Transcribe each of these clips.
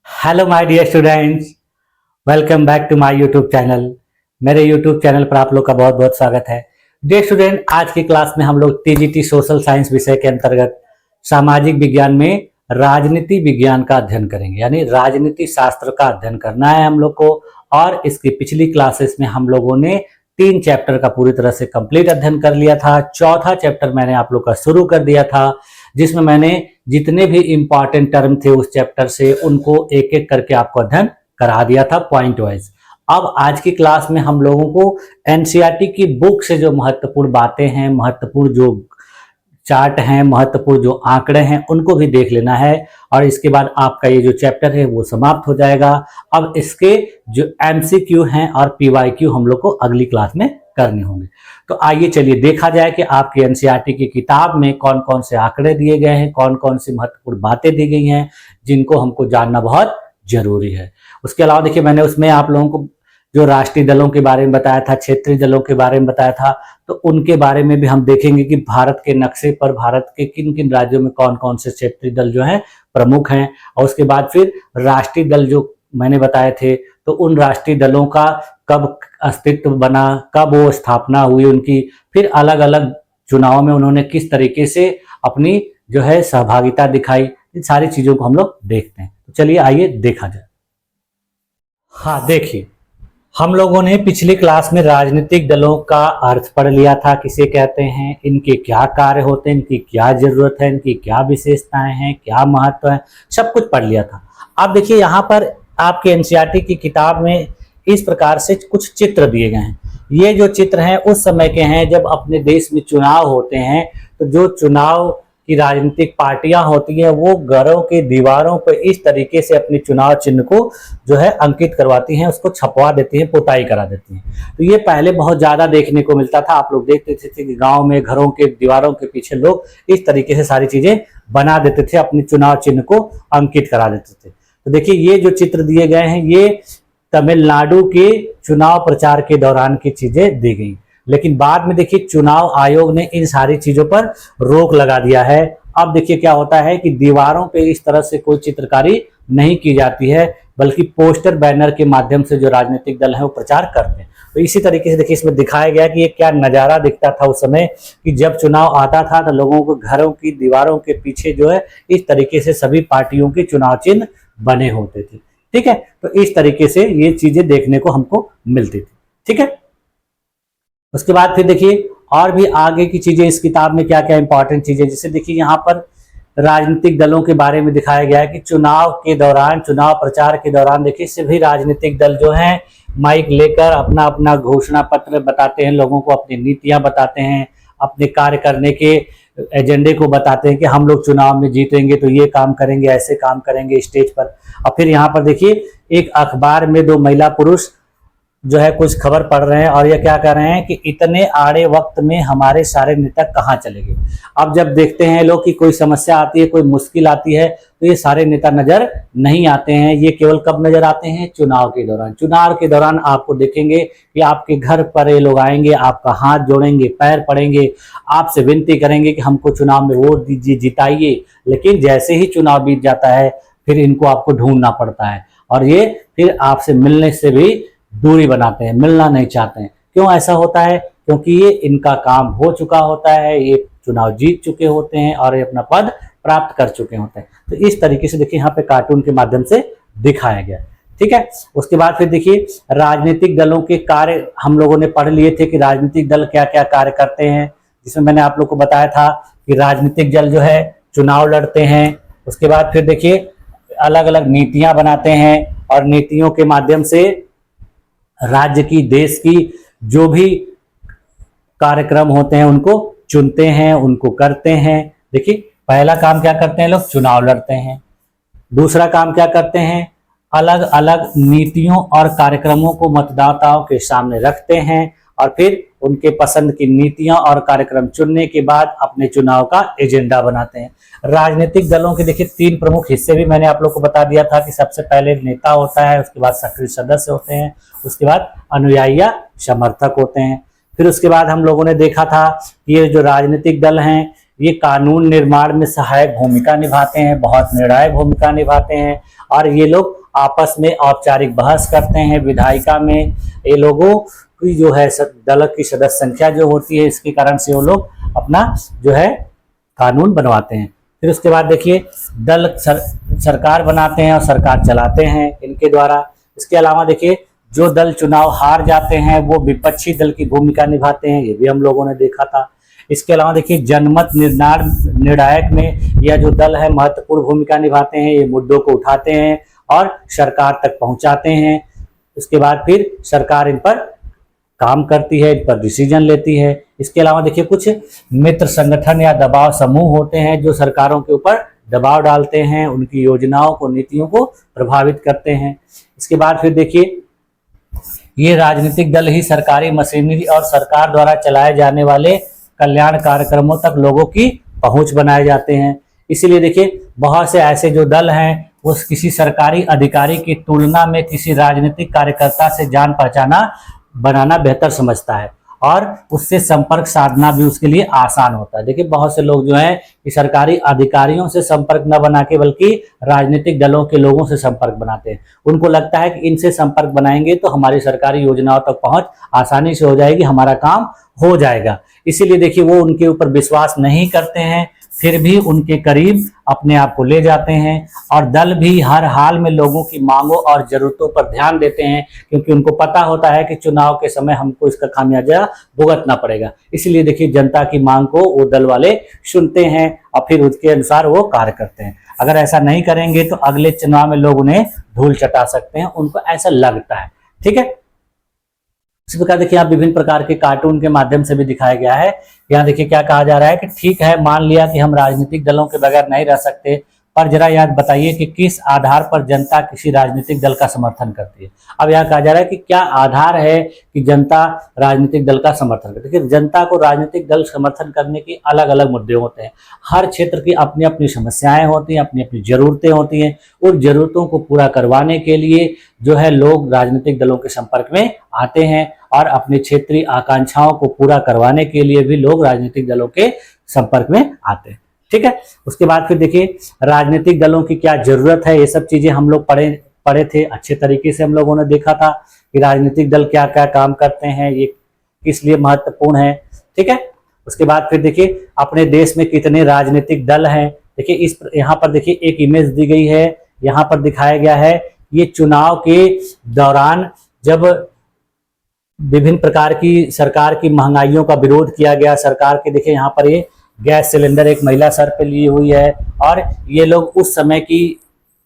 Hello my dear students, welcome back to my YouTube channel. मेरे YouTube channel पर आप लोग का बहुत बहुत स्वागत है। डियर स्टूडेंट, आज की क्लास में हम लोग टीजीटी सोशल साइंस विषय के अंतर्गत सामाजिक विज्ञान में राजनीति विज्ञान का अध्ययन करेंगे, यानी राजनीति शास्त्र का अध्ययन करना है हम लोग को। और इसकी पिछली क्लासेस में हम लोगों ने 3 चैप्टर का पूरी तरह से कंप्लीट अध्ययन कर लिया था। चौथा चैप्टर मैंने आप लोग का शुरू कर दिया था, जिसमें मैंने जितने भी इंपॉर्टेंट टर्म थे उस चैप्टर से उनको एक एक करके आपको अध्ययन करा दिया था पॉइंट वाइज। अब आज की क्लास में हम लोगों को एनसीईआरटी की बुक से जो महत्वपूर्ण बातें हैं, महत्वपूर्ण जो चार्ट हैं, महत्वपूर्ण जो आंकड़े हैं, उनको भी देख लेना है। और इसके बाद आपका ये जो चैप्टर है वो समाप्त हो जाएगा। अब इसके जो एमसीक्यू हैं और पीवाईक्यू हम लोग को अगली क्लास में करने होंगे। तो आइए चलिए देखा जाए कि आपकी एनसीईआरटी की किताब में कौन कौन से आंकड़े दिए गए हैं, कौन कौन सी महत्वपूर्ण बातें दी गई हैं जिनको हमको जानना बहुत जरूरी है। उसके अलावा देखिए, मैंने उसमें आप लोगों को जो राष्ट्रीय दलों के बारे में बताया था, क्षेत्रीय दलों के बारे में बताया था, तो उनके बारे में भी हम देखेंगे कि भारत के नक्शे पर भारत के किन किन राज्यों में कौन कौन से क्षेत्रीय दल जो हैं प्रमुख हैं। और उसके बाद फिर राष्ट्रीय दल जो मैंने बताए थे, तो उन राष्ट्रीय दलों का कब अस्तित्व बना, कब वो स्थापना हुई उनकी, फिर अलग अलग चुनाव में उन्होंने किस तरीके से अपनी जो है सहभागिता दिखाई, इन सारी चीजों को हम लोग देखते हैं। तो चलिए आइए देखा जाए। हाँ देखिए, हम लोगों ने पिछली क्लास में राजनीतिक दलों का अर्थ पढ़ लिया था, किसे कहते हैं, इनके क्या कार्य होते हैं, इनकी क्या जरूरत है, इनकी क्या विशेषताएं हैं, क्या महत्व है, सब कुछ पढ़ लिया था। अब देखिए यहाँ पर आपके एनसीईआरटी की किताब में इस प्रकार से कुछ चित्र दिए गए हैं। ये जो चित्र हैं उस समय के हैं जब अपने देश में चुनाव होते हैं, तो जो चुनाव की राजनीतिक पार्टियां होती हैं वो घरों के दीवारों पर इस तरीके से अपने चुनाव चिन्ह को जो है अंकित करवाती हैं, उसको छपवा देती हैं, पोताई करा देती हैं। तो ये पहले बहुत ज्यादा देखने को मिलता था। आप लोग देखते थे कि गांव में घरों के दीवारों के पीछे लोग इस तरीके से सारी चीजें बना देते थे, अपने चुनाव चिन्ह को अंकित करा देते थे। तो देखिए, ये जो चित्र दिए गए हैं ये तमिलनाडु के चुनाव प्रचार के दौरान की चीजें दी गई, लेकिन बाद में देखिए चुनाव आयोग ने इन सारी चीजों पर रोक लगा दिया है। अब देखिए क्या होता है कि दीवारों पे इस तरह से कोई चित्रकारी नहीं की जाती है, बल्कि पोस्टर बैनर के माध्यम से जो राजनीतिक दल है वो प्रचार करते हैं। तो इसी तरीके से देखिए इसमें दिखाया गया कि ये क्या नजारा दिखता था उस समय कि जब चुनाव आता था तो लोगों को घरों की दीवारों के पीछे जो है इस तरीके से सभी पार्टियों के चुनाव चिन्ह बने होते थे। ठीक है, तो इस तरीके से ये चीजें देखने को हमको मिलती थी। ठीक है, उसके बाद फिर देखिए और भी आगे की चीजें इस किताब में क्या क्या इंपॉर्टेंट चीजें, जैसे देखिए यहाँ पर राजनीतिक दलों के बारे में दिखाया गया है कि चुनाव के दौरान, चुनाव प्रचार के दौरान देखिए सभी राजनीतिक दल जो हैं माइक लेकर अपना अपना घोषणा पत्र बताते हैं, लोगों को अपनी नीतियां बताते हैं, अपने कार्य करने के एजेंडे को बताते हैं कि हम लोग चुनाव में जीतेंगे तो ये काम करेंगे, ऐसे काम करेंगे स्टेज पर। और फिर यहाँ पर देखिए एक अखबार में 2 महिला पुरुष जो है कुछ खबर पढ़ रहे हैं और ये क्या कर रहे हैं कि इतने आड़े वक्त में हमारे सारे नेता कहाँ चले गए। अब जब देखते हैं लोग कि कोई समस्या आती है, कोई मुश्किल आती है, तो ये सारे नेता नजर नहीं आते हैं। ये केवल कब नजर आते हैं? चुनाव के दौरान। चुनाव के दौरान आपको देखेंगे कि आपके घर पर ये लोग आएंगे, आपका हाथ जोड़ेंगे, पैर पड़ेंगे, आपसे विनती करेंगे कि हमको चुनाव में वोट दीजिए, जिताइए। लेकिन जैसे ही चुनाव बीत जाता है फिर इनको आपको ढूंढना पड़ता है और ये फिर आपसे मिलने से भी दूरी बनाते हैं, मिलना नहीं चाहते हैं। क्यों ऐसा होता है? क्योंकि ये इनका काम हो चुका होता है, ये चुनाव जीत चुके होते हैं और ये अपना पद प्राप्त कर चुके होते हैं। तो इस तरीके से देखिए यहाँ पे कार्टून के माध्यम से दिखाया गया। ठीक है, उसके बाद फिर देखिए राजनीतिक दलों के कार्य हम लोगों ने पढ़ लिए थे कि राजनीतिक दल क्या क्या कार्य करते हैं, जिसमें मैंने आप लोग को बताया था कि राजनीतिक दल जो है चुनाव लड़ते हैं। उसके बाद फिर देखिए अलग अलग नीतियां बनाते हैं और नीतियों के माध्यम से राज्य की, देश की जो भी कार्यक्रम होते हैं उनको चुनते हैं, उनको करते हैं। देखिए पहला काम क्या करते हैं लोग? चुनाव लड़ते हैं। दूसरा काम क्या करते हैं? अलग अलग नीतियों और कार्यक्रमों को मतदाताओं के सामने रखते हैं और फिर उनके पसंद की नीतियां और कार्यक्रम चुनने के बाद अपने चुनाव का एजेंडा बनाते हैं। राजनीतिक दलों के देखिए 3 प्रमुख हिस्से भी मैंने आप लोग को बता दिया था कि सबसे पहले नेता होता है, उसके बाद सक्रिय सदस्य होते हैं, उसके बाद अनुयायी या समर्थक होते हैं। फिर उसके बाद हम लोगों ने देखा था कि ये जो राजनीतिक दल हैं ये कानून निर्माण में सहायक भूमिका निभाते हैं, बहुत निर्णायक भूमिका निभाते हैं। और ये लोग आपस में औपचारिक बहस करते हैं। विधायिका में ये लोगों की जो है दल की सदस्य संख्या जो होती है, इसके कारण से वो लोग अपना जो है कानून बनवाते हैं। फिर उसके बाद देखिए दल सरकार बनाते हैं और सरकार चलाते हैं इनके द्वारा। इसके अलावा देखिए जो दल चुनाव हार जाते हैं वो विपक्षी दल की भूमिका निभाते हैं, ये भी हम लोगों ने देखा था। इसके अलावा देखिए जनमत निर्णायक में यह जो दल है महत्वपूर्ण भूमिका निभाते हैं। ये मुद्दों को उठाते हैं और सरकार तक पहुंचाते हैं। उसके बाद फिर सरकार इन पर काम करती है, इन पर डिसीजन लेती है। इसके अलावा देखिए कुछ मित्र संगठन या दबाव समूह होते हैं जो सरकारों के ऊपर दबाव डालते हैं, उनकी योजनाओं को, नीतियों को प्रभावित करते हैं। इसके बाद फिर देखिए ये राजनीतिक दल ही सरकारी मशीनरी और सरकार द्वारा चलाए जाने वाले कल्याण कार्यक्रमों तक लोगों की पहुंच बनाए जाते हैं। इसीलिए देखिए बहुत से ऐसे जो दल हैं वो किसी सरकारी अधिकारी की तुलना में किसी राजनीतिक कार्यकर्ता से जान पहचाना बनाना बेहतर समझता है और उससे संपर्क साधना भी उसके लिए आसान होता है। देखिए बहुत से लोग जो हैं कि सरकारी अधिकारियों से संपर्क न बना के बल्कि राजनीतिक दलों के लोगों से संपर्क बनाते हैं। उनको लगता है कि इनसे संपर्क बनाएंगे तो हमारी सरकारी योजनाओं तक पहुंच आसानी से हो जाएगी, हमारा काम हो जाएगा। इसीलिए देखिए वो उनके ऊपर विश्वास नहीं करते हैं, फिर भी उनके करीब अपने आप को ले जाते हैं। और दल भी हर हाल में लोगों की मांगों और जरूरतों पर ध्यान देते हैं, क्योंकि उनको पता होता है कि चुनाव के समय हमको इसका खामियाजा भुगतना पड़ेगा। इसलिए देखिए जनता की मांग को वो दल वाले सुनते हैं और फिर उसके अनुसार वो कार्य करते हैं। अगर ऐसा नहीं करेंगे तो अगले चुनाव में लोग उन्हें धूल चटा सकते हैं, उनको ऐसा लगता है। ठीक है, इस प्रकार देखिए आप विभिन्न प्रकार के कार्टून के माध्यम से भी दिखाया गया है। यहाँ देखिए क्या कहा जा रहा है कि ठीक है, मान लिया कि हम राजनीतिक दलों के बगैर नहीं रह सकते, पर जरा याद बताइए कि किस आधार पर जनता किसी राजनीतिक दल का समर्थन करती है। अब यहाँ कहा जा रहा है कि क्या आधार है कि जनता राजनीतिक दल का समर्थन करती है। देखिए जनता को राजनीतिक दल समर्थन करने की अलग अलग मुद्दे होते हैं। हर क्षेत्र की अपनी अपनी समस्याएं होती हैं, अपनी अपनी जरूरतें होती हैं। उन जरूरतों को पूरा करवाने के लिए जो है लोग राजनीतिक दलों के संपर्क में आते हैं और अपने क्षेत्रीय आकांक्षाओं को पूरा करवाने के लिए भी लोग राजनीतिक दलों के संपर्क में आते हैं। ठीक है, उसके बाद फिर देखिए राजनीतिक दलों की क्या जरूरत है, ये सब चीजें हम लोग पढ़े थे। अच्छे तरीके से हम लोगों ने देखा था कि राजनीतिक दल क्या क्या काम करते हैं, ये किस लिए महत्वपूर्ण है। ठीक है, उसके बाद फिर देखिए अपने देश में कितने राजनीतिक दल हैं। देखिए इस यहाँ पर देखिए एक इमेज दी गई है, यहाँ पर दिखाया गया है ये चुनाव के दौरान जब विभिन्न प्रकार की सरकार की महंगाइयों का विरोध किया गया। सरकार के देखिए यहाँ पर ये गैस सिलेंडर एक महिला सर पे ली हुई है और ये लोग उस समय की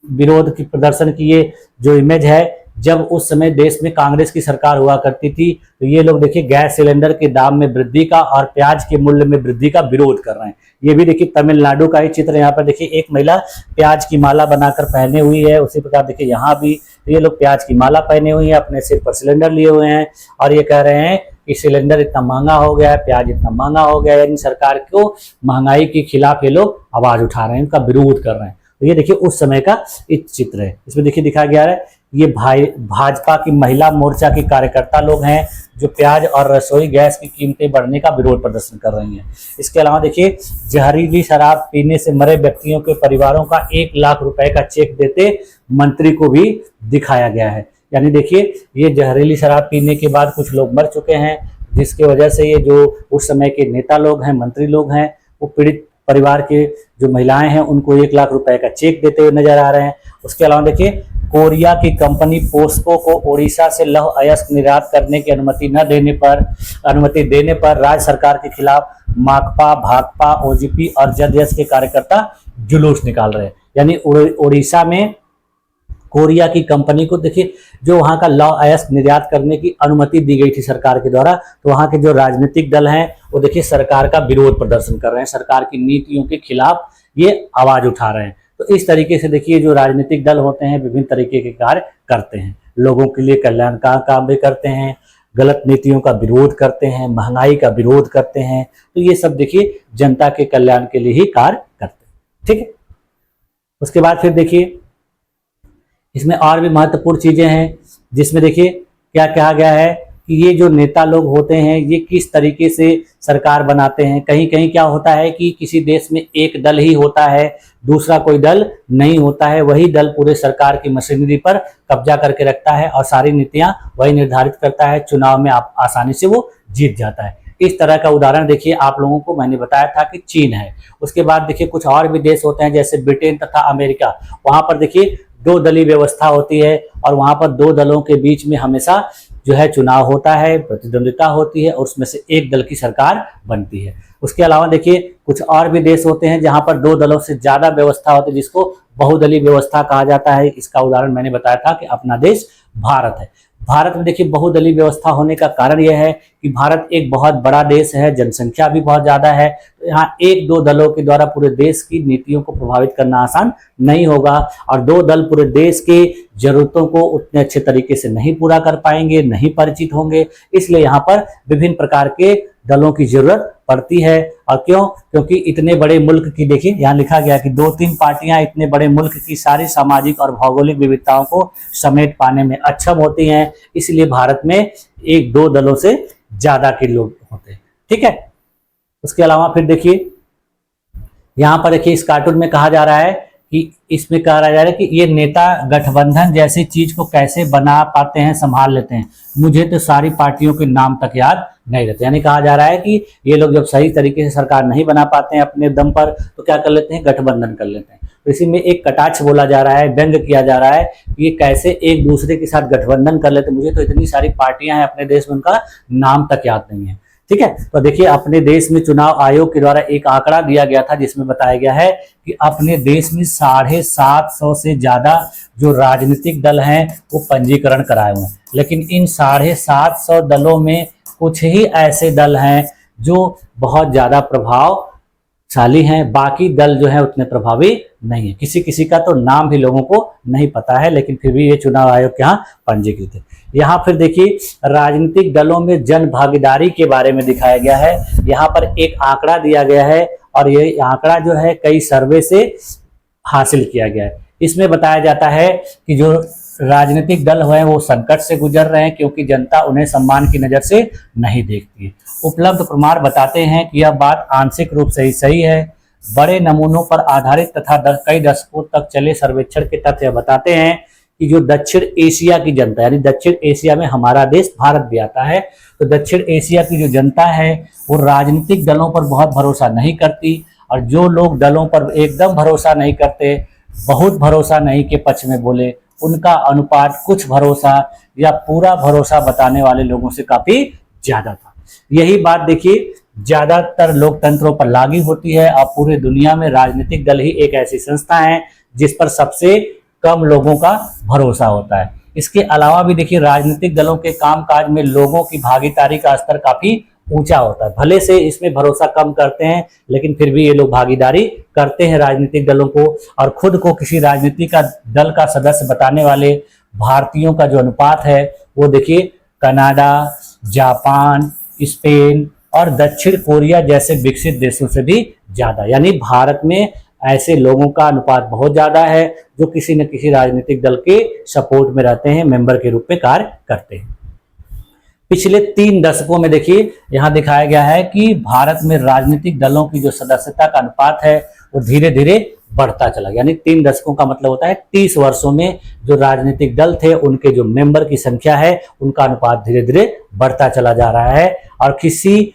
विरोध की प्रदर्शन की ये जो इमेज है, जब उस समय देश में कांग्रेस की सरकार हुआ करती थी, तो ये लोग देखिए गैस सिलेंडर के दाम में वृद्धि का और प्याज के मूल्य में वृद्धि का विरोध कर रहे हैं। ये भी देखिए तमिलनाडु का ही चित्र। यहाँ पर देखिए एक महिला प्याज की माला बनाकर पहने हुई है। उसी प्रकार देखिए यहाँ भी ये लोग प्याज की माला पहने हुई है, अपने सिर पर सिलेंडर लिए हुए हैं और ये कह रहे हैं कि सिलेंडर इतना महंगा हो गया है, प्याज इतना महंगा हो गया है। यानी सरकार को महंगाई के खिलाफ ये लोग आवाज उठा रहे हैं, इनका विरोध कर रहे हैं। तो ये देखिए उस समय का एक चित्र है। इसमें देखिए दिखाया गया है ये भाजपा की महिला मोर्चा के कार्यकर्ता लोग हैं जो प्याज और रसोई गैस की कीमतें बढ़ने का विरोध प्रदर्शन कर रही हैं। इसके अलावा देखिए जहरीली शराब पीने से मरे व्यक्तियों के परिवारों का 1 लाख रुपए का चेक देते मंत्री को भी दिखाया गया है। यानी देखिए ये जहरीली शराब पीने के बाद कुछ लोग मर चुके हैं, जिसकी वजह से ये जो उस समय के नेता लोग हैं, मंत्री लोग हैं, वो पीड़ित परिवार के जो महिलाएं हैं उनको 1 लाख रुपए का चेक देते हुए नजर आ रहे हैं। उसके अलावा देखिए कोरिया की कंपनी पोस्को को ओडिशा से लौह अयस्क निर्यात करने की अनुमति देने पर राज्य सरकार के खिलाफ माकपा, भाकपा, ओजीपी और जदयू के कार्यकर्ता जुलूस निकाल रहे हैं। यानी ओडिशा में कोरिया की कंपनी को देखिए जो वहां का लौह अयस्क निर्यात करने की अनुमति दी गई थी सरकार के द्वारा, तो वहां के जो राजनीतिक दल हैं वो देखिए सरकार का विरोध प्रदर्शन कर रहे हैं, सरकार की नीतियों के खिलाफ ये आवाज उठा रहे हैं। तो इस तरीके से देखिए जो राजनीतिक दल होते हैं विभिन्न तरीके के कार्य करते हैं, लोगों के लिए कल्याणकारी काम भी करते हैं, गलत नीतियों का विरोध करते हैं, महंगाई का विरोध करते हैं। तो ये सब देखिए जनता के कल्याण के लिए ही कार्य करते हैं। ठीक है, उसके बाद फिर देखिए इसमें और भी महत्वपूर्ण चीजें हैं, जिसमें देखिए क्या कहा गया है कि ये जो नेता लोग होते हैं ये किस तरीके से सरकार बनाते हैं। कहीं कहीं क्या होता है कि किसी देश में एक दल ही होता है, दूसरा कोई दल नहीं होता है, वही दल पूरे सरकार की मशीनरी पर कब्जा करके रखता है और सारी नीतियां वही निर्धारित करता है, चुनाव में आसानी से वो जीत जाता है। इस तरह का उदाहरण देखिए आप लोगों को मैंने बताया था कि चीन है। उसके बाद देखिए कुछ और भी देश होते हैं जैसे ब्रिटेन तथा अमेरिका, वहां पर देखिए दो दलीय व्यवस्था होती है और वहां पर दो दलों के बीच में हमेशा जो है चुनाव होता है, प्रतिद्वंदिता होती है और उसमें से एक दल की सरकार बनती है। उसके अलावा देखिए कुछ और भी देश होते हैं जहां पर दो दलों से ज्यादा व्यवस्था होती है, जिसको बहुदलीय व्यवस्था कहा जाता है। इसका उदाहरण मैंने बताया था कि अपना देश भारत है। भारत में देखिए बहुदलीय व्यवस्था होने का कारण यह है कि भारत एक बहुत बड़ा देश है, जनसंख्या भी बहुत ज्यादा है, तो यहाँ एक दो दलों के द्वारा पूरे देश की नीतियों को प्रभावित करना आसान नहीं होगा और दो दल पूरे देश की जरूरतों को उतने अच्छे तरीके से नहीं पूरा कर पाएंगे, नहीं परिचित होंगे। इसलिए यहाँ पर विभिन्न प्रकार के दलों की जरूरत पड़ती है। और क्यों? क्योंकि इतने बड़े मुल्क की देखिए यहाँ लिखा गया कि दो तीन पार्टियां इतने बड़े मुल्क की सारी सामाजिक और भौगोलिक विविधताओं को समेट पाने में अक्षम होती हैं, इसलिए भारत में एक दो दलों से ज्यादा के लोग होते हैं। ठीक है। उसके अलावा फिर देखिए यहाँ पर देखिए इस कार्टून में कहा जा रहा है कि इसमें कहा जा रहा है कि ये नेता गठबंधन जैसी चीज को कैसे बना पाते हैं, संभाल लेते हैं। मुझे तो सारी पार्टियों के नाम तक याद नहीं रहते। यानी कहा जा रहा है कि ये लोग जब सही तरीके से सरकार नहीं बना पाते हैं अपने दम पर तो क्या कर लेते हैं, गठबंधन कर लेते हैं। तो इसी में एक कटाक्ष बोला जा रहा है, व्यंग किया जा रहा है कि ये कैसे एक दूसरे के साथ गठबंधन कर लेते हैं। मुझे तो इतनी सारी पार्टियां हैं अपने देश में, उनका नाम तक याद नहीं है। ठीक है। तो देखिए अपने देश में चुनाव आयोग के द्वारा एक आंकड़ा दिया गया था जिसमें बताया गया है कि अपने देश में 750 से ज्यादा जो राजनीतिक दल हैं वो पंजीकरण कराए हुए हैं, लेकिन इन 750 दलों में कुछ ही ऐसे दल हैं जो बहुत ज्यादा प्रभावशाली हैं, बाकी दल जो है उतने प्रभावी नहीं है। किसी किसी का तो नाम भी लोगों को नहीं पता है, लेकिन फिर भी ये चुनाव आयोग के यहाँ पंजीकृत है। यहाँ फिर देखिए राजनीतिक दलों में जन भागीदारी के बारे में दिखाया गया है। यहाँ पर एक आंकड़ा दिया गया है और ये आंकड़ा जो है कई सर्वे से हासिल किया गया है। इसमें बताया जाता है कि जो राजनीतिक दल हैं वो संकट से गुजर रहे हैं क्योंकि जनता उन्हें सम्मान की नजर से नहीं देखती है। उपलब्ध प्रमाण बताते हैं कि यह बात आंशिक रूप से ही सही है। बड़े नमूनों पर आधारित तथा कई दशकों तक चले सर्वेक्षण के तथ्य बताते हैं कि जो दक्षिण एशिया की जनता, यानी दक्षिण एशिया में हमारा देश भारत भी आता है, तो दक्षिण एशिया की जो जनता है वो राजनीतिक दलों पर बहुत भरोसा नहीं करती और जो लोग दलों पर एकदम भरोसा नहीं करते, बहुत भरोसा नहीं के पक्ष में बोले, उनका अनुपात कुछ भरोसा या पूरा भरोसा बताने वाले लोगों से काफी ज्यादा था। यही बात देखिए ज्यादातर लोकतंत्रों पर लागू होती है और पूरी दुनिया में राजनीतिक दल ही एक ऐसी संस्था है जिस पर सबसे कम लोगों का भरोसा होता है। इसके अलावा भी देखिए राजनीतिक दलों के कामकाज में लोगों की भागीदारी का स्तर काफी ऊंचा होता है। भले से इसमें भरोसा कम करते हैं लेकिन फिर भी ये लोग भागीदारी करते हैं राजनीतिक दलों को, और खुद को किसी राजनीतिक दल का सदस्य बताने वाले भारतीयों का जो अनुपात है वो देखिए कनाडा, जापान, स्पेन और दक्षिण कोरिया जैसे विकसित देशों से भी ज्यादा। यानी भारत में ऐसे लोगों का अनुपात बहुत ज्यादा है जो किसी न किसी राजनीतिक दल के सपोर्ट में रहते हैं, मेंबर के रूप में कार्य करते हैं। पिछले 3 दशकों में देखिए यहाँ दिखाया गया है कि भारत में राजनीतिक दलों की जो सदस्यता का अनुपात है वो धीरे धीरे बढ़ता चला गया। यानी 3 दशकों का मतलब होता है 30 वर्षों में जो राजनीतिक दल थे उनके जो मेंबर की संख्या है उनका अनुपात धीरे धीरे बढ़ता चला जा रहा है और किसी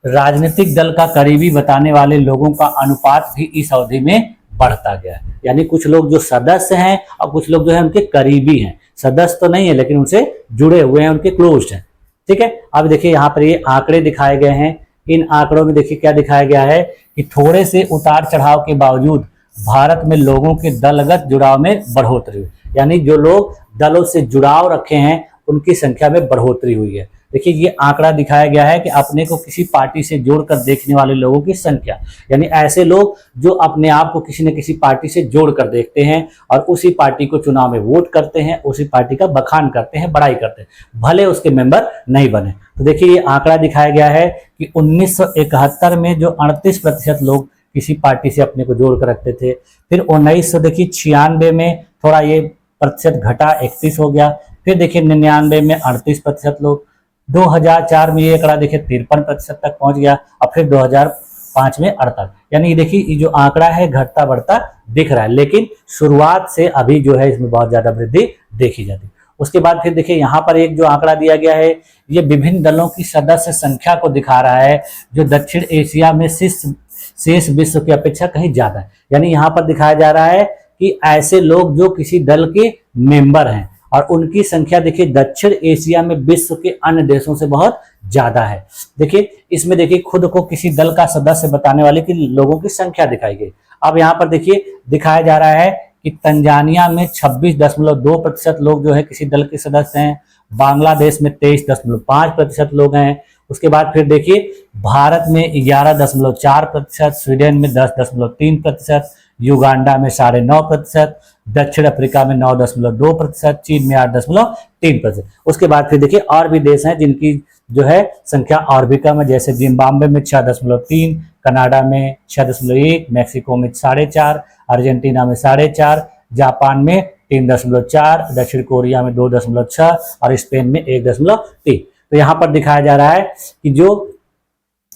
राजनीतिक दल का करीबी बताने वाले लोगों का अनुपात भी इस अवधि में बढ़ता गया। यानी कुछ लोग जो सदस्य हैं और कुछ लोग जो है उनके करीबी हैं, सदस्य तो नहीं है लेकिन उनसे जुड़े हुए हैं, उनके क्लोज हैं। ठीक है। अब देखिए यहाँ पर ये आंकड़े दिखाए गए हैं। इन आंकड़ों में देखिए क्या दिखाया गया है कि थोड़े से उतार चढ़ाव के बावजूद भारत में लोगों के दलगत जुड़ाव में बढ़ोतरी हुई। यानी जो लोग दलों से जुड़ाव रखे हैं उनकी संख्या में बढ़ोतरी हुई है। देखिए ये आंकड़ा दिखाया गया है कि अपने को किसी पार्टी से जोड़कर देखने वाले लोगों की संख्या, यानी ऐसे लोग जो अपने आप को किसी न किसी पार्टी से जोड़कर देखते हैं और उसी पार्टी को चुनाव में वोट करते हैं, उसी पार्टी का बखान करते हैं, बड़ाई करते हैं, भले उसके मेंबर नहीं बने। तो देखिए ये आंकड़ा दिखाया गया है कि 1971 में जो 38% लोग किसी पार्टी से अपने को जोड़ कर रखते थे, फिर 1996 में थोड़ा ये प्रतिशत घटा 31 हो गया, फिर देखिए 99 में 38% लोग, 2004 में ये आंकड़ा देखिए 53% तक पहुंच गया और फिर 2005 में 68। यानी ये देखिए ये जो आंकड़ा है घटता बढ़ता दिख रहा है, लेकिन शुरुआत से अभी जो है इसमें बहुत ज्यादा वृद्धि देखी जाती है। उसके बाद फिर देखिए यहाँ पर एक जो आंकड़ा दिया गया है ये विभिन्न दलों की सदस्य संख्या को दिखा रहा है, जो दक्षिण एशिया में शेष विश्व की अपेक्षा कहीं ज्यादा है। यानी यहाँ पर दिखाया जा रहा है कि ऐसे लोग जो किसी दल के मेंबर हैं और उनकी संख्या देखिए दक्षिण एशिया में विश्व के अन्य देशों से बहुत ज्यादा है। देखिए इसमें देखिए खुद को किसी दल का सदस्य बताने वाले की लोगों की संख्या दिखाई गई। अब यहाँ पर देखिए दिखाया जा रहा है कि तंजानिया में 26.2% लोग जो है किसी दल के सदस्य हैं, बांग्लादेश में 23.5% लोग हैं। उसके बाद फिर देखिए भारत में 11.4%, स्वीडन में 10.3%, युगांडा में 9.5%, दक्षिण अफ्रीका में 9.2%, चीन में 8.3%। उसके बाद फिर देखिए और भी देश हैं जिनकी जो है संख्या और भी कम है, जैसे जिम्बाब्वे में 6.3, कनाडा में 6.1, मैक्सिको में 4.5, अर्जेंटीना में 4.5, जापान में 3.4, दक्षिण कोरिया में 2.6 और स्पेन में 1.3। तो यहाँ पर दिखाया जा रहा है कि जो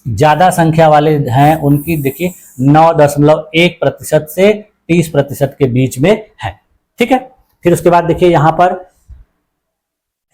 ज्यादा संख्या वाले हैं उनकी देखिए 9.1% से 30% के बीच में है। ठीक है, फिर उसके बाद देखिए यहाँ पर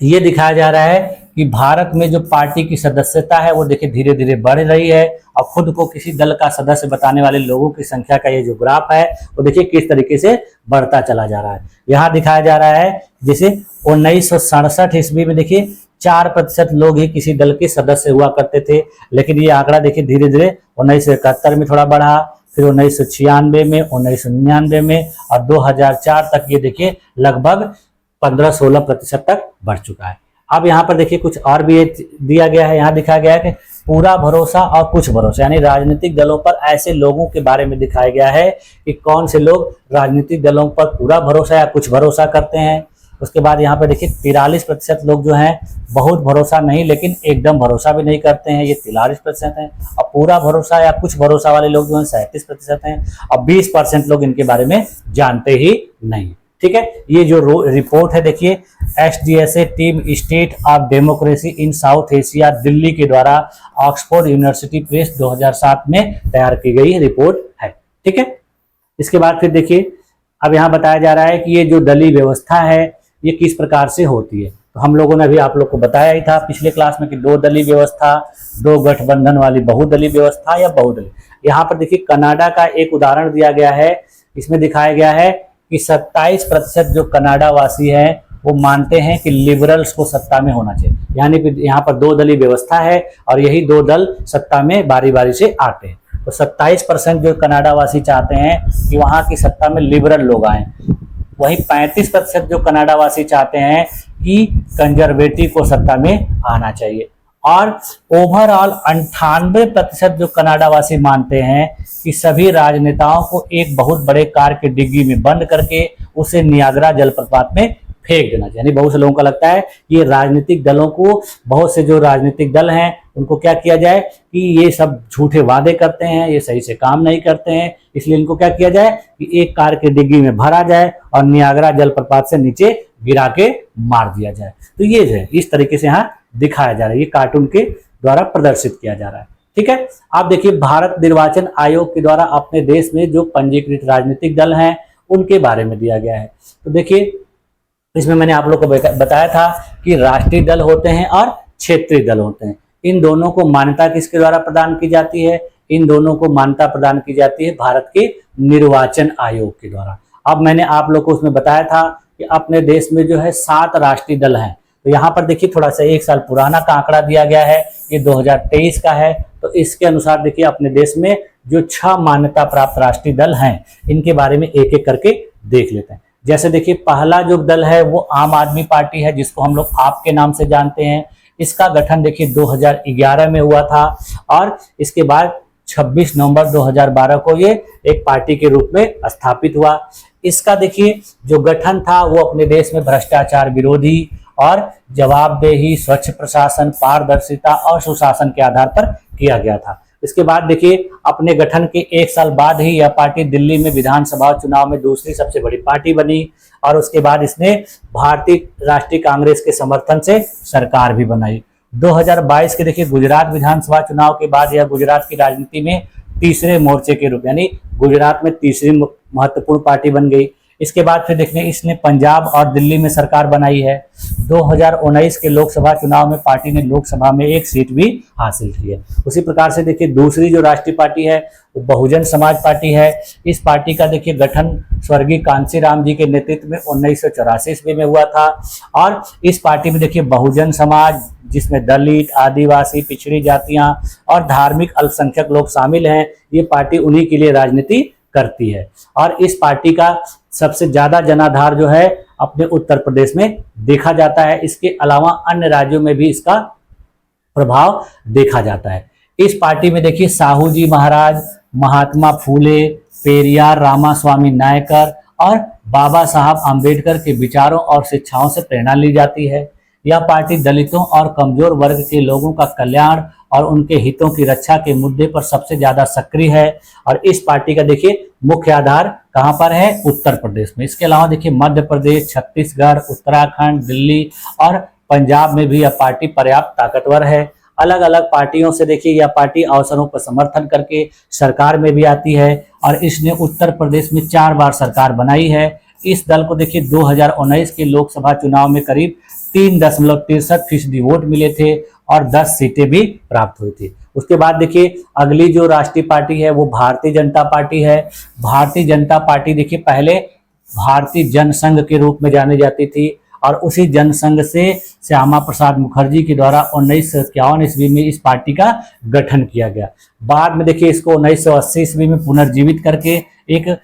यह दिखाया जा रहा है कि भारत में जो पार्टी की सदस्यता है वो देखिए धीरे धीरे बढ़ रही है और खुद को किसी दल का सदस्य बताने वाले लोगों की संख्या का ये जो ग्राफ है वो देखिए किस तरीके से बढ़ता चला जा रहा है। यहाँ दिखाया जा रहा है जैसे 1967 ईस्वी में देखिए 4% लोग ही किसी दल के सदस्य हुआ करते थे, लेकिन ये आंकड़ा देखिए धीरे धीरे 1971 में थोड़ा बढ़ा, फिर 1996 में, 1999 में और 2004 तक ये देखिए लगभग 15-16% तक बढ़ चुका है। अब यहाँ पर देखिए कुछ और भी दिया गया है। यहाँ दिखाया गया है कि पूरा भरोसा और कुछ भरोसा, यानी राजनीतिक दलों पर ऐसे लोगों के बारे में दिखाया गया है कि कौन से लोग राजनीतिक दलों पर पूरा भरोसा या कुछ भरोसा करते हैं। उसके बाद यहाँ पर देखिए 43% लोग जो हैं बहुत भरोसा नहीं लेकिन एकदम भरोसा भी नहीं करते हैं, ये 43% हैं। और पूरा भरोसा या कुछ भरोसा वाले लोग जो हैं 37% हैं और 20% लोग इनके बारे में जानते ही नहीं। ठीक है, ये जो रिपोर्ट है देखिए HDSA team state of democracy in south Asia Delhi के द्वारा ऑक्सफोर्ड यूनिवर्सिटी प्रेस 2007 में तैयार की गई रिपोर्ट है। ठीक है, इसके बाद फिर देखिए अब यहाँ बताया जा रहा है कि ये जो दलीय व्यवस्था है ये किस प्रकार से होती है। तो हम लोगों ने अभी आप लोग को बताया ही था पिछले क्लास में कि दो दलीय व्यवस्था, दो गठबंधन वाली बहुदलीय व्यवस्था या बहुदलीय। यहाँ पर देखिए कनाडा का एक उदाहरण दिया गया है। इसमें दिखाया गया है कि 27% जो कनाडा वासी हैं वो मानते हैं कि लिबरल्स को सत्ता में होना चाहिए, यानी कि यहाँ पर दो दलीय व्यवस्था है और यही दो दल सत्ता में बारी बारी से आते हैं। तो 27% जो कनाडा वासी चाहते हैं कि वहाँ की सत्ता में लिबरल लोग आए, वहीं 35% जो कनाडा वासी चाहते हैं कि कंजर्वेटिव को सत्ता में आना चाहिए और ओवरऑल 98% जो कनाडा वासी मानते हैं कि सभी राजनेताओं को एक बहुत बड़े कार के डिग्गी में बंद करके उसे नियाग्रा जलप्रपात में फेंक देना चाहिए। यानी बहुत से लोगों का लगता है कि ये राजनीतिक दलों को, बहुत से जो राजनीतिक दल हैं उनको क्या किया जाए कि ये सब झूठे वादे करते हैं, ये सही से काम नहीं करते हैं, इसलिए इनको क्या किया जाए कि एक कार के डिग्गी में भरा जाए और नियाग्रा जलप्रपात से नीचे गिरा के मार दिया जाए। तो ये जो है इस तरीके से यहाँ दिखाया जा रहा है, ये कार्टून के द्वारा प्रदर्शित किया जा रहा है। ठीक है, आप देखिए भारत निर्वाचन आयोग के द्वारा अपने देश में जो पंजीकृत राजनीतिक दल हैं उनके बारे में दिया गया है। तो देखिए इसमें मैंने आप लोग को बताया था कि राष्ट्रीय दल होते हैं और क्षेत्रीय दल होते हैं। इन दोनों को मान्यता किसके द्वारा प्रदान की जाती है? इन दोनों को मान्यता प्रदान की जाती है भारत के निर्वाचन आयोग के द्वारा। अब मैंने आप लोग को उसमें बताया था कि अपने देश में जो है 7 राष्ट्रीय दल हैं। तो यहाँ पर देखिए थोड़ा सा 1 साल पुराना का आंकड़ा दिया गया है, ये 2023 का है। तो इसके अनुसार देखिए अपने देश में जो 6 मान्यता प्राप्त राष्ट्रीय दल हैं इनके बारे में एक एक करके देख लेते हैं। जैसे देखिए पहला जो दल है वो आम आदमी पार्टी है, जिसको हम लोग आप के नाम से जानते हैं। इसका गठन देखिए 2011 में हुआ था और इसके बाद 26 नवंबर 2012 को ये एक पार्टी के रूप में स्थापित हुआ। इसका देखिए जो गठन था वो अपने देश में भ्रष्टाचार विरोधी और जवाबदेही, स्वच्छ प्रशासन, पारदर्शिता और सुशासन के आधार पर किया गया था। इसके बाद देखिए अपने गठन के 1 साल बाद ही यह पार्टी दिल्ली में विधानसभा चुनाव में दूसरी सबसे बड़ी पार्टी बनी और उसके बाद इसने भारतीय राष्ट्रीय कांग्रेस के समर्थन से सरकार भी बनाई। 2022 के देखिए गुजरात विधानसभा चुनाव के बाद यह गुजरात की राजनीति में तीसरे मोर्चे के रूप, यानी गुजरात में तीसरी महत्वपूर्ण पार्टी बन गई। इसके बाद फिर देखिए इसने पंजाब और दिल्ली में सरकार बनाई है। 2019 के लोकसभा चुनाव में पार्टी ने लोकसभा में एक सीट भी हासिल की है। उसी प्रकार से देखिए दूसरी जो राष्ट्रीय पार्टी है वो बहुजन समाज पार्टी है। इस पार्टी का देखिए गठन स्वर्गीय कांशीराम जी के नेतृत्व में 1984 ईस्वी में हुआ था। और इस पार्टी में देखिए बहुजन समाज, जिसमें दलित, आदिवासी, पिछड़ी जातियां और धार्मिक अल्पसंख्यक लोग शामिल हैं, ये पार्टी उन्हीं के लिए राजनीति करती है। और इस पार्टी का सबसे ज्यादा जनाधार जो है अपने उत्तर प्रदेश में देखा जाता है। इसके अलावा अन्य राज्यों में भी इसका प्रभाव देखा जाता है। इस पार्टी में देखिए साहू जी महाराज, महात्मा फूले, पेरियार रामास्वामी नायकर और बाबा साहब आम्बेडकर के विचारों और शिक्षाओं से प्रेरणा ली जाती है। यह पार्टी दलितों और कमजोर वर्ग के लोगों का कल्याण और उनके हितों की रक्षा के मुद्दे पर सबसे ज्यादा सक्रिय है। और इस पार्टी का देखिए मुख्य आधार कहां पर है? उत्तर प्रदेश में। इसके अलावा देखिए मध्य प्रदेश, छत्तीसगढ़, उत्तराखंड, दिल्ली और पंजाब में भी यह पार्टी पर्याप्त ताकतवर है। अलग अलग पार्टियों से देखिए यह पार्टी अवसरों पर समर्थन करके सरकार में भी आती है और इसने उत्तर प्रदेश में 4 बार सरकार बनाई है। इस दल को देखिए 2019 के लोकसभा चुनाव में करीब 3.63% वोट मिले थे और 10 सीटें भी प्राप्त हुई थी। उसके बाद देखिए अगली जो राष्ट्रीय पार्टी है वो भारतीय जनता पार्टी है। भारतीय जनता पार्टी देखिए पहले भारतीय जनसंघ के रूप में जानी जाती थी और उसी जनसंघ से श्यामा प्रसाद मुखर्जी के द्वारा 1951 ईस्वी में इस पार्टी का गठन किया गया। बाद में देखिए इसको 1980 ईस्वी में पुनर्जीवित करके एक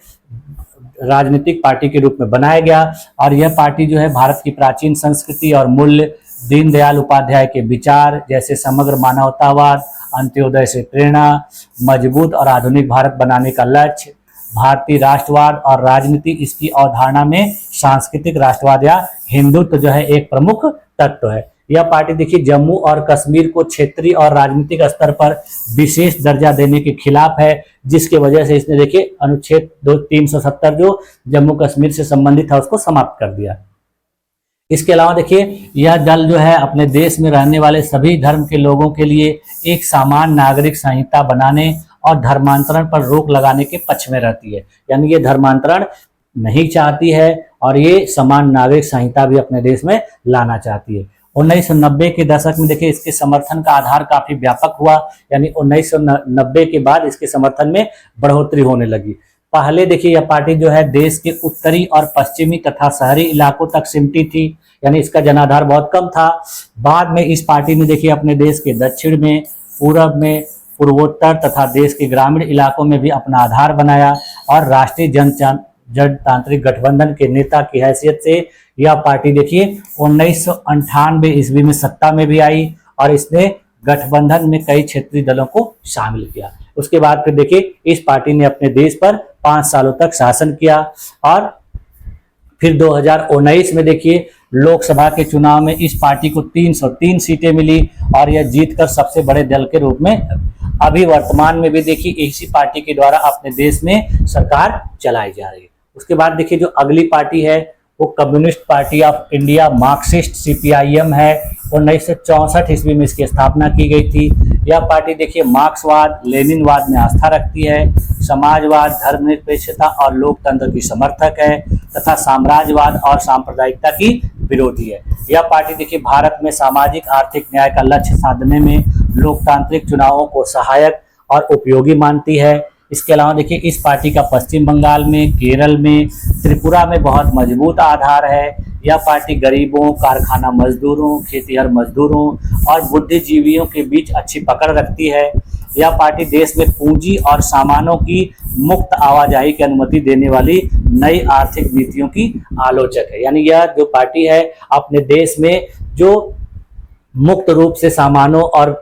राजनीतिक पार्टी के रूप में बनाया गया। और यह पार्टी जो है भारत की प्राचीन संस्कृति और मूल्य, दीनदयाल उपाध्याय के विचार जैसे समग्र मानवतावाद, अंत्योदय से प्रेरणा, मजबूत और आधुनिक भारत बनाने का लक्ष्य, भारतीय राष्ट्रवाद और राजनीति, इसकी अवधारणा में सांस्कृतिक राष्ट्रवाद या हिंदुत्व जो है एक प्रमुख तत्व है। यह पार्टी देखिए जम्मू और कश्मीर को क्षेत्रीय और राजनीतिक स्तर पर विशेष दर्जा देने के खिलाफ है, जिसके वजह से इसने देखिए अनुच्छेद 370 जो जम्मू कश्मीर से संबंधित था उसको समाप्त कर दिया। इसके अलावा देखिए यह दल जो है अपने देश में रहने वाले सभी धर्म के लोगों के लिए एक समान नागरिक संहिता बनाने और धर्मांतरण पर रोक लगाने के पक्ष में रहती है। यानी ये धर्मांतरण नहीं चाहती है और ये समान नागरिक संहिता भी अपने देश में लाना चाहती है। 1990 के दशक में देखिए इसके समर्थन का आधार काफी व्यापक हुआ, यानी 1990 के बाद इसके समर्थन में बढ़ोतरी होने लगी। पहले देखिए यह पार्टी जो है देश के उत्तरी और पश्चिमी तथा शहरी इलाकों तक सिमटी थी, यानी इसका जनाधार बहुत कम था। बाद में इस पार्टी ने देखिए अपने देश के दक्षिण में, पूर्व में, पूर्वोत्तर तथा देश के ग्रामीण इलाकों में भी अपना आधार बनाया और राष्ट्रीय जनतांत्रिक गठबंधन के नेता की हैसियत से यह पार्टी देखिए 1998 ईस्वी में सत्ता में भी आई और इसने गठबंधन में कई क्षेत्रीय दलों को शामिल किया। उसके बाद फिर देखिए इस पार्टी ने अपने देश पर 5 सालों तक शासन किया और फिर 2019 में देखिए लोकसभा के चुनाव में इस पार्टी को 303 सीटें मिली और यह जीतकर सबसे बड़े दल के रूप में अभी वर्तमान में भी देखिए इसी पार्टी के द्वारा अपने देश में सरकार चलाई जा रही है। उसके बाद देखिए जो अगली पार्टी है वो communist party of India Marxist CPIM है। 1964 ईस्वी में इसकी स्थापना की गई थी। यह पार्टी देखिए मार्क्सवाद, लेनिनवाद में आस्था रखती है, समाजवाद, धर्मनिरपेक्षता और लोकतंत्र की समर्थक है तथा साम्राज्यवाद और सांप्रदायिकता की विरोधी है। यह पार्टी देखिए भारत में सामाजिक आर्थिक न्याय का लक्ष्य साधने में लोकतांत्रिक चुनावों को सहायक और उपयोगी मानती है। इसके अलावा देखिए इस पार्टी का पश्चिम बंगाल में, केरल में, त्रिपुरा में बहुत मजबूत आधार है। यह पार्टी गरीबों, कारखाना मजदूरों, खेतीहर मजदूरों और बुद्धिजीवियों के बीच अच्छी पकड़ रखती है। यह पार्टी देश में पूंजी और सामानों की मुक्त आवाजाही की अनुमति देने वाली नई आर्थिक नीतियों की आलोचक है। यानी यह जो पार्टी है अपने देश में जो मुक्त रूप से सामानों और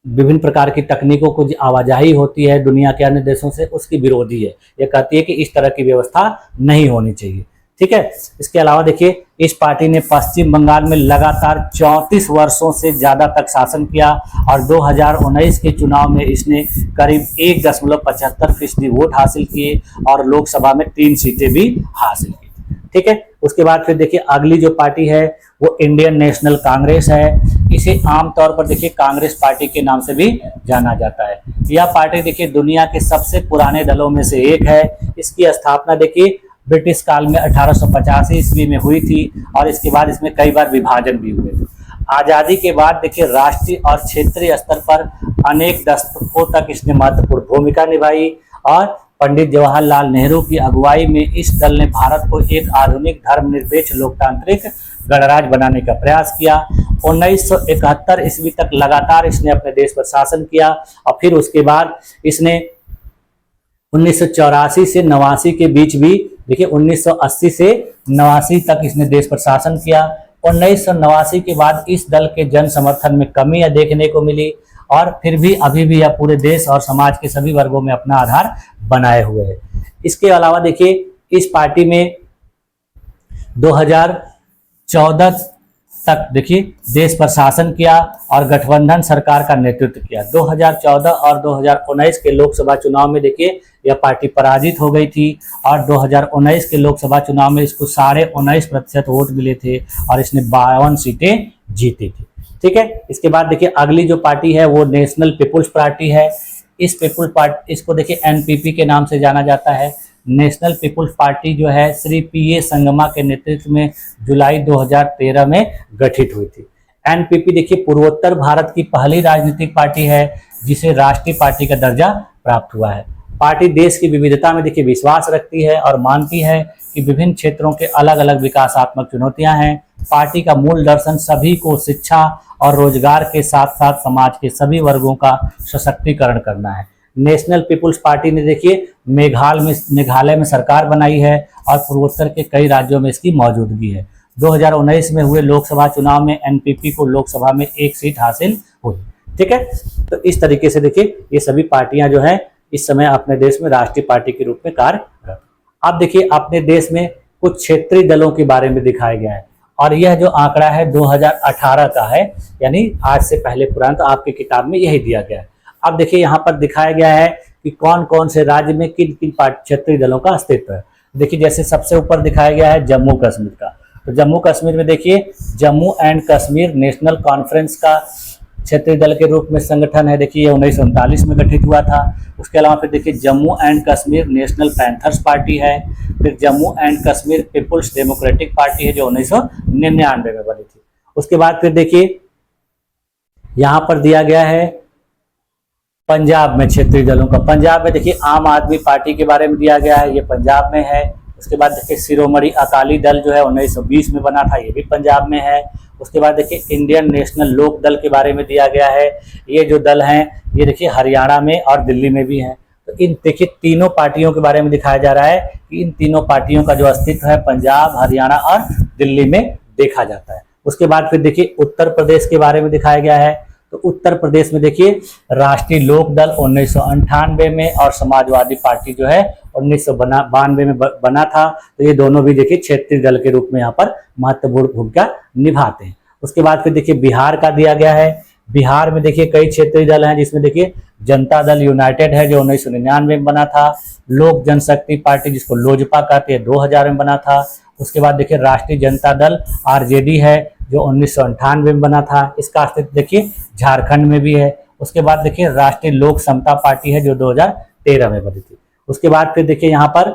विभिन्न प्रकार की तकनीकों को आवाजाही होती है दुनिया के अन्य देशों से, उसकी विरोधी है। यह कहती है कि इस तरह की व्यवस्था नहीं होनी चाहिए। ठीक है। इसके अलावा देखिए इस पार्टी ने पश्चिम बंगाल में लगातार 34 वर्षों से ज्यादा तक शासन किया और 2019 के चुनाव में इसने करीब 1.75% वोट हासिल किए और लोकसभा में 3 सीटें भी हासिल की। ठीक है। उसके बाद फिर देखिए अगली जो पार्टी है वो इंडियन नेशनल कांग्रेस है। इसे आमतौर पर देखिए कांग्रेस पार्टी के नाम से भी जाना जाता है। यह पार्टी देखिए दुनिया के सबसे पुराने दलों में से एक है। इसकी स्थापना देखिए ब्रिटिश काल में 1885 ईस्वी में हुई थी और इसके बाद इसमें कई बार विभाजन भी हुए थे। आज़ादी के बाद देखिए राष्ट्रीय और क्षेत्रीय स्तर पर अनेक दशकों तक इसने महत्वपूर्ण भूमिका निभाई और पंडित जवाहरलाल नेहरू की अगुवाई में इस दल ने भारत को एक आधुनिक धर्मनिरपेक्ष लोकतांत्रिक गणराज्य बनाने का प्रयास किया। 1971 ईस्वी तक लगातार इसने अपने देश पर शासन किया और फिर उसके बाद इसने 1984 से 89 के बीच भी देखिए 1980 से 89 तक इसने देश पर शासन किया। 1989 के बाद इस दल के जन समर्थन में कमी देखने को मिली और फिर भी अभी भी यह पूरे देश और समाज के सभी वर्गों में अपना आधार बनाए हुए है। इसके अलावा देखिए इस पार्टी में 2014 तक देखिए देश पर शासन किया और गठबंधन सरकार का नेतृत्व किया। 2014 और 2019 के लोकसभा चुनाव में देखिए यह पार्टी पराजित हो गई थी और 2019 के लोकसभा चुनाव में इसको 19.5% वोट मिले थे और इसने 52 सीटें जीती थी। ठीक है, इसके बाद देखिए अगली जो पार्टी है वो नेशनल पीपुल्स पार्टी है। इस पीपुल्स पार्टी इसको देखिए एनपीपी के नाम से जाना जाता है। नेशनल पीपुल्स पार्टी जो है श्री पीए संगमा के नेतृत्व में जुलाई 2013 में गठित हुई थी। एनपीपी देखिए पूर्वोत्तर भारत की पहली राजनीतिक पार्टी है जिसे राष्ट्रीय पार्टी का दर्जा प्राप्त हुआ है। पार्टी देश की विविधता में देखिए विश्वास रखती है और मानती है कि विभिन्न क्षेत्रों के अलग अलग विकासात्मक चुनौतियां हैं। पार्टी का मूल दर्शन सभी को शिक्षा और रोजगार के साथ साथ समाज के सभी वर्गों का सशक्तिकरण करना है। नेशनल पीपुल्स पार्टी ने देखिए मेघालय में सरकार बनाई है और पूर्वोत्तर के कई राज्यों में इसकी मौजूदगी है। 2019 में हुए लोकसभा चुनाव में एनपीपी को लोकसभा में 1 सीट हासिल हुई। ठीक है, तो इस तरीके से देखिए ये सभी पार्टियां जो है इस समय अपने देश में राष्ट्रीय पार्टी के रूप में कार्य कर रही हैं। अब देखिए अपने देश में कुछ क्षेत्रीय दलों के बारे में दिखाया गया है और यह जो आंकड़ा है 2018 का है, यानी आज से पहले पुराना, तो आपकी किताब में यही दिया गया है। अब देखिए यहाँ पर दिखाया गया है कि कौन कौन से राज्य में किन किन क्षेत्रीय दलों का अस्तित्व है। देखिए जैसे सबसे ऊपर दिखाया गया है जम्मू कश्मीर का, तो जम्मू कश्मीर में देखिए Jammu and Kashmir national conference का क्षेत्रीय दल के रूप में संगठन है। देखिए ये 1939 में गठित हुआ था। उसके अलावा फिर देखिए Jammu and Kashmir national panthers party है। फिर Jammu and Kashmir people's democratic party है जो 1999 में बनी थी। उसके बाद फिर देखिए यहाँ पर दिया गया है पंजाब में क्षेत्रीय दलों का। पंजाब में देखिए आम आदमी पार्टी के बारे में दिया गया है, ये पंजाब में है। उसके बाद देखिए शिरोमणि अकाली दल जो है 1920 में बना था, ये भी पंजाब में है। उसके बाद देखिए इंडियन नेशनल लोक दल के बारे में दिया गया है। ये जो दल हैं ये देखिए हरियाणा में और दिल्ली में भी हैं। तो इन देखिए तीनों पार्टियों के बारे में दिखाया जा रहा है कि इन तीनों पार्टियों का जो अस्तित्व है पंजाब, हरियाणा और दिल्ली में देखा जाता है। उसके बाद फिर देखिए उत्तर प्रदेश के बारे में दिखाया गया है। तो उत्तर प्रदेश में देखिए राष्ट्रीय लोक दल 1998 में और समाजवादी पार्टी जो है 1992 में बना था। तो ये दोनों भी देखिए क्षेत्रीय दल के रूप में यहाँ पर महत्वपूर्ण भूमिका निभाते हैं। उसके बाद फिर देखिए बिहार का दिया गया है। बिहार में देखिए कई क्षेत्रीय दल हैं जिसमें देखिए जनता दल यूनाइटेड है जो 1999 में बना था। लोक जनशक्ति पार्टी जिसको लोजपा कहते हैं 2000 में बना था। उसके बाद देखिए राष्ट्रीय जनता दल आरजेडी है जो 1998 में बना था। इसका अस्तित्व देखिए झारखंड में भी है। उसके बाद देखिए राष्ट्रीय लोक समता पार्टी है जो 2013 में बनी थी। उसके बाद फिर देखिए यहाँ पर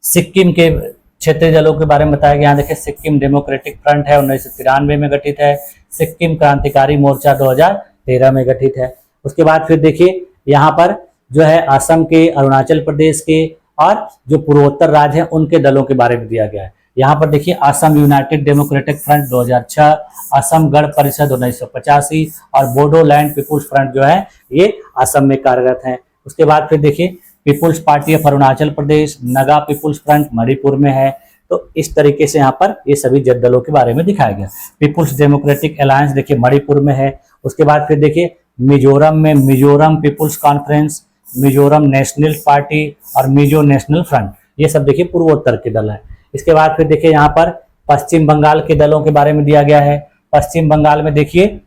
सिक्किम के क्षेत्रीय दलों के बारे में बताया गया। यहाँ देखिए सिक्किम डेमोक्रेटिक फ्रंट है 1993 में गठित है। सिक्किम क्रांतिकारी मोर्चा 2013 में गठित है। उसके बाद फिर देखिए यहाँ पर जो है असम के, अरुणाचल प्रदेश के और जो पूर्वोत्तर राज्य हैं उनके दलों के बारे में दिया गया है। यहाँ पर देखिए Assam United democratic front 2006, Assam Gana Parishad 1985 और बोडोलैंड पीपुल्स फ्रंट जो है ये असम में कार्यरत हैं। उसके बाद फिर देखिए people's party of Arunachal Pradesh, Naga people's front Manipur में है। तो इस तरीके से यहाँ पर ये सभी दलों के बारे में दिखाया गया। पीपुल्स डेमोक्रेटिक अलायंस देखिए मणिपुर में है। उसके बाद फिर देखिए मिजोरम में Mizoram people's conference, Mizoram national party और मिजो नेशनल फ्रंट, ये सब देखिए पूर्वोत्तर के दल हैं। इसके बाद फिर देखिए यहाँ पर पश्चिम बंगाल के दलों के बारे में दिया गया है। पश्चिम बंगाल में देखिए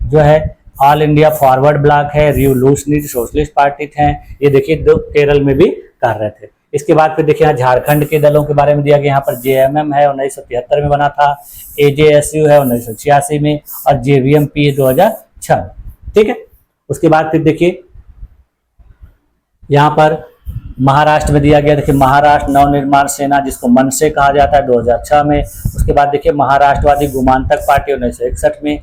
जो है ऑल इंडिया फॉरवर्ड ब्लॉक है, रिवोल्यूशनरी सोशलिस्ट पार्टी हैं, ये देखिए दो केरल में भी कार्यरत है। इसके बाद फिर देखिए यहाँ झारखंड के दलों के बारे में दिया गया। यहाँ पर जेएमएम है 1973 में बना था, एजेएसयू है 1986 में, और जेवीएमपी 2006 में। ठीक है, उसके बाद फिर देखिए यहाँ पर महाराष्ट्र में दिया गया। देखिए महाराष्ट्र नवनिर्माण सेना, जिसको मनसे कहा जाता है, 2006 में। उसके बाद देखिए महाराष्ट्रवादी गोमांतक पार्टी 1961 में।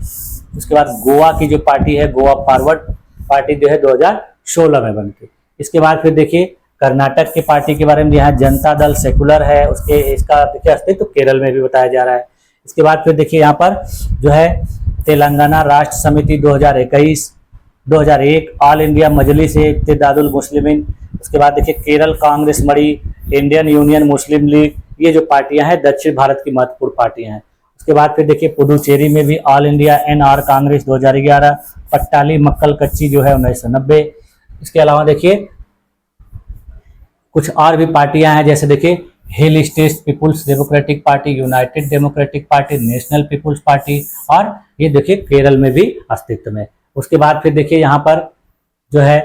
उसके बाद गोवा की जो पार्टी है, गोवा फॉरवर्ड पार्टी जो है 2016 में बनी थी। इसके बाद फिर देखिए कर्नाटक की पार्टी के बारे में, यहाँ जनता दल सेकुलर है, इसका देखिए अस्तित्व केरल में भी बताया जा रहा है। इसके बाद फिर देखिए यहाँ पर जो है तेलंगाना राष्ट्र समिति 2001, ऑल इंडिया मजलिस इत्तेहादुल मुस्लिमीन। उसके बाद देखिए केरल कांग्रेस मणि, इंडियन यूनियन मुस्लिम लीग, ये जो पार्टियां हैं दक्षिण भारत की महत्वपूर्ण पार्टियां हैं। उसके बाद फिर देखिए पुडुचेरी में भी ऑल इंडिया एनआर कांग्रेस 2011, पट्टाली मक्कल कच्ची जो है 1990। इसके अलावा देखिए कुछ और भी पार्टियां हैं, जैसे देखिए hill state people's democratic party, united democratic party, national people's party, और ये देखिए केरल में भी अस्तित्व में। उसके बाद फिर देखिए यहाँ पर जो है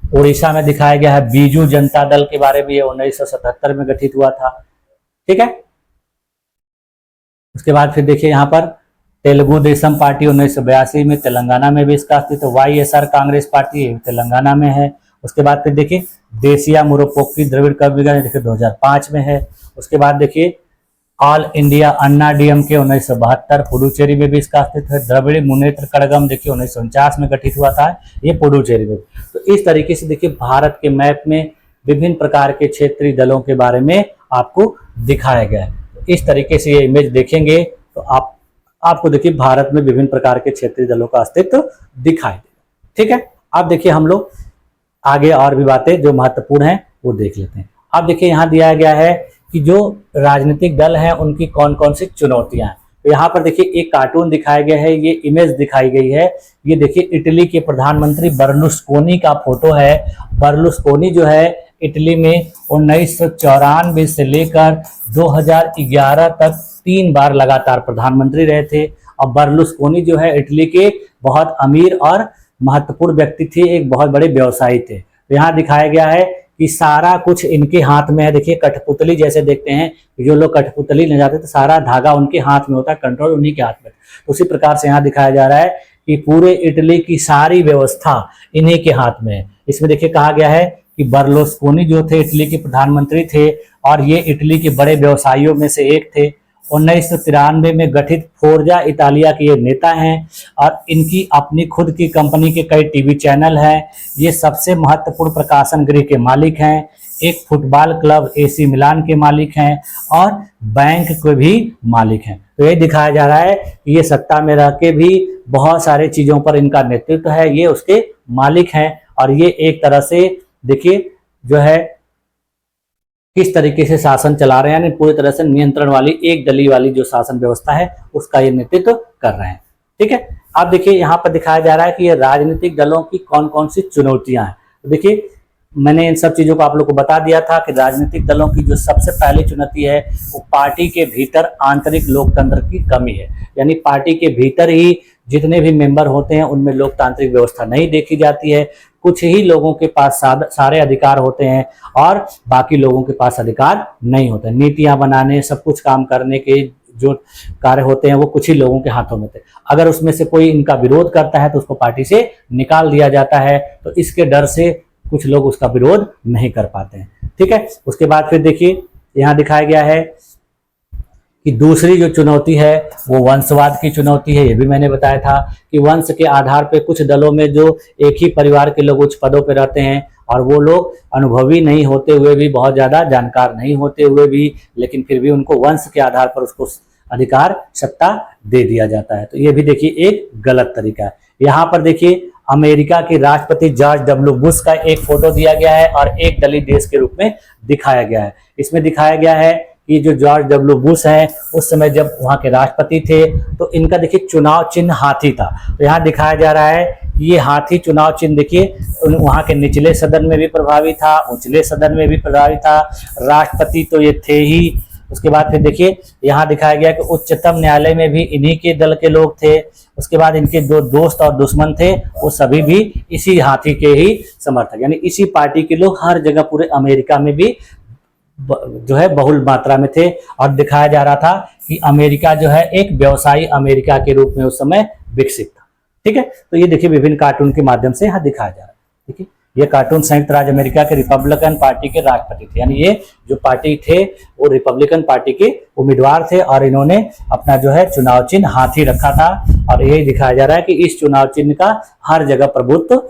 उड़ीसा में दिखाया गया है बीजू जनता दल के बारे में, ये 1977 में गठित हुआ था। ठीक है, उसके बाद फिर देखिए यहाँ पर तेलुगु देशम पार्टी 1982 में, तेलंगाना में भी इसका अस्तित्व। वाईएसआर कांग्रेस पार्टी तेलंगाना में है। उसके बाद फिर देखिए देसिया मुरोपोक्की द्रविड़ कविगण देखिए 2005 में है। उसके बाद देखिए ऑल इंडिया अन्ना डीएमके 1972, पुडुचेरी में भी इसका अस्तित्व है। द्रविड़ मुनेत्र कड़गम देखिए 1949 में गठित हुआ था, ये पुडुचेरी में। तो इस तरीके से देखिए भारत के मैप में विभिन्न प्रकार के क्षेत्रीय दलों के बारे में आपको दिखाया गया है। इस तरीके से ये इमेज देखेंगे तो आपको देखिए भारत में विभिन्न प्रकार के क्षेत्रीय दलों का अस्तित्व दिखाई देगा। ठीक है, अब देखिए हम लोग आगे और भी बातें जो महत्वपूर्ण हैं वो देख लेते हैं। अब देखिए यहाँ दिया गया है कि जो राजनीतिक दल हैं उनकी कौन कौन सी चुनौतियां हैं। तो यहाँ पर देखिए एक कार्टून दिखाया गया है, ये इमेज दिखाई गई है। ये देखिए इटली के प्रधानमंत्री बर्लुस्कोनी का फोटो है। बर्लुस्कोनी जो है इटली में 1994 से लेकर 2011 तक 3 बार लगातार प्रधानमंत्री रहे थे। और बर्लुस्कोनी जो है इटली के बहुत अमीर और महत्वपूर्ण व्यक्ति थे, एक बहुत बड़े व्यवसायी थे। तो यहाँ दिखाया गया है कि सारा कुछ इनके हाथ में है। देखिए कठपुतली जैसे देखते हैं, जो लोग कठपुतली ले जाते तो सारा धागा उनके हाथ में होता है, कंट्रोल उन्हीं के हाथ में। तो उसी प्रकार से यहाँ दिखाया जा रहा है कि पूरे इटली की सारी व्यवस्था इन्हीं के हाथ में है। इसमें देखिए कहा गया है कि बर्लुस्कोनी जो थे इटली के प्रधानमंत्री थे और ये इटली के बड़े व्यवसायियों में से एक थे। 1993 में गठित फोर्जा इटालिया के ये नेता हैं और इनकी अपनी खुद की कंपनी के कई टीवी चैनल हैं। ये सबसे महत्वपूर्ण प्रकाशन गृह के मालिक हैं, एक फुटबॉल क्लब एसी मिलान के मालिक हैं और बैंक के भी मालिक हैं। तो ये दिखाया जा रहा है कि ये सत्ता में रह के भी बहुत सारे चीजों पर इनका नेतृत्व है, ये उसके मालिक हैं। और ये एक तरह से देखिए जो है किस तरीके से शासन चला रहे हैं, यानी पूरी तरह से नियंत्रण वाली एक दलीय वाली जो शासन व्यवस्था है उसका ये नेतृत्व कर रहे हैं। ठीक है, अब देखिए यहाँ पर दिखाया जा रहा है कि ये राजनीतिक दलों की कौन कौन सी चुनौतियां हैं। तो देखिए मैंने इन सब चीजों को आप लोग को बता दिया था कि राजनीतिक दलों की जो सबसे पहली चुनौती है वो पार्टी के भीतर आंतरिक लोकतंत्र की कमी है। यानी पार्टी के भीतर ही जितने भी मेंबर होते हैं उनमें लोकतांत्रिक व्यवस्था नहीं देखी जाती है। कुछ ही लोगों के पास सारे अधिकार होते हैं और बाकी लोगों के पास अधिकार नहीं होते। नीतियां बनाने, सब कुछ काम करने के जो कार्य होते हैं वो कुछ ही लोगों के हाथों में थे। अगर उसमें से कोई इनका विरोध करता है तो उसको पार्टी से निकाल दिया जाता है। तो इसके डर से कुछ लोग उसका विरोध नहीं कर पाते हैं। ठीक है, उसके बाद फिर देखिए यहाँ दिखाया गया है कि दूसरी जो चुनौती है वो वंशवाद की चुनौती है। ये भी मैंने बताया था कि वंश के आधार पे कुछ दलों में जो एक ही परिवार के लोग उच्च पदों पे रहते हैं और वो लोग अनुभवी नहीं होते हुए भी, बहुत ज्यादा जानकार नहीं होते हुए भी, लेकिन फिर भी उनको वंश के आधार पर उसको अधिकार सत्ता दे दिया जाता है। तो ये भी देखिए एक गलत तरीका है। यहाँ पर देखिए अमेरिका के राष्ट्रपति जॉर्ज डब्ल्यू बुश का एक फोटो दिया गया है और एक दलित देश के रूप में दिखाया गया है। इसमें दिखाया गया है कि जो जॉर्ज डब्ल्यू बुश हैं उस समय जब वहाँ के राष्ट्रपति थे तो इनका देखिए चुनाव चिन्ह हाथी था। तो यहाँ दिखाया जा रहा है कि ये हाथी चुनाव चिन्ह देखिए वहाँ के निचले सदन में भी प्रभावी था, उचले सदन में भी प्रभावी था। राष्ट्रपति तो ये थे ही। उसके बाद फिर देखिए यहाँ दिखाया गया कि उच्चतम न्यायालय में भी इन्हीं के दल के लोग थे। उसके बाद इनके दो दोस्त और दुश्मन थे, वो सभी भी इसी हाथी के ही समर्थक, यानी इसी पार्टी के लोग हर जगह पूरे अमेरिका में भी जो है बहुल मात्रा में थे और दिखाया जा रहा था कि अमेरिका जो है एक व्यवसायी अमेरिका के रूप में उस समय विकसित था। ठीक है, तो ये देखिए विभिन्न कार्टून के माध्यम से यहाँ दिखाया जा रहा है। ठीक है, ये कार्टून संयुक्त राज्य अमेरिका के रिपब्लिकन पार्टी के राष्ट्रपति थे, यानी ये जो पार्टी थे वो रिपब्लिकन पार्टी के उम्मीदवार थे और इन्होंने अपना जो है चुनाव चिन्ह हाथी रखा था और यही दिखाया जा रहा है कि इस चुनाव चिन्ह का हर जगह प्रभुत्व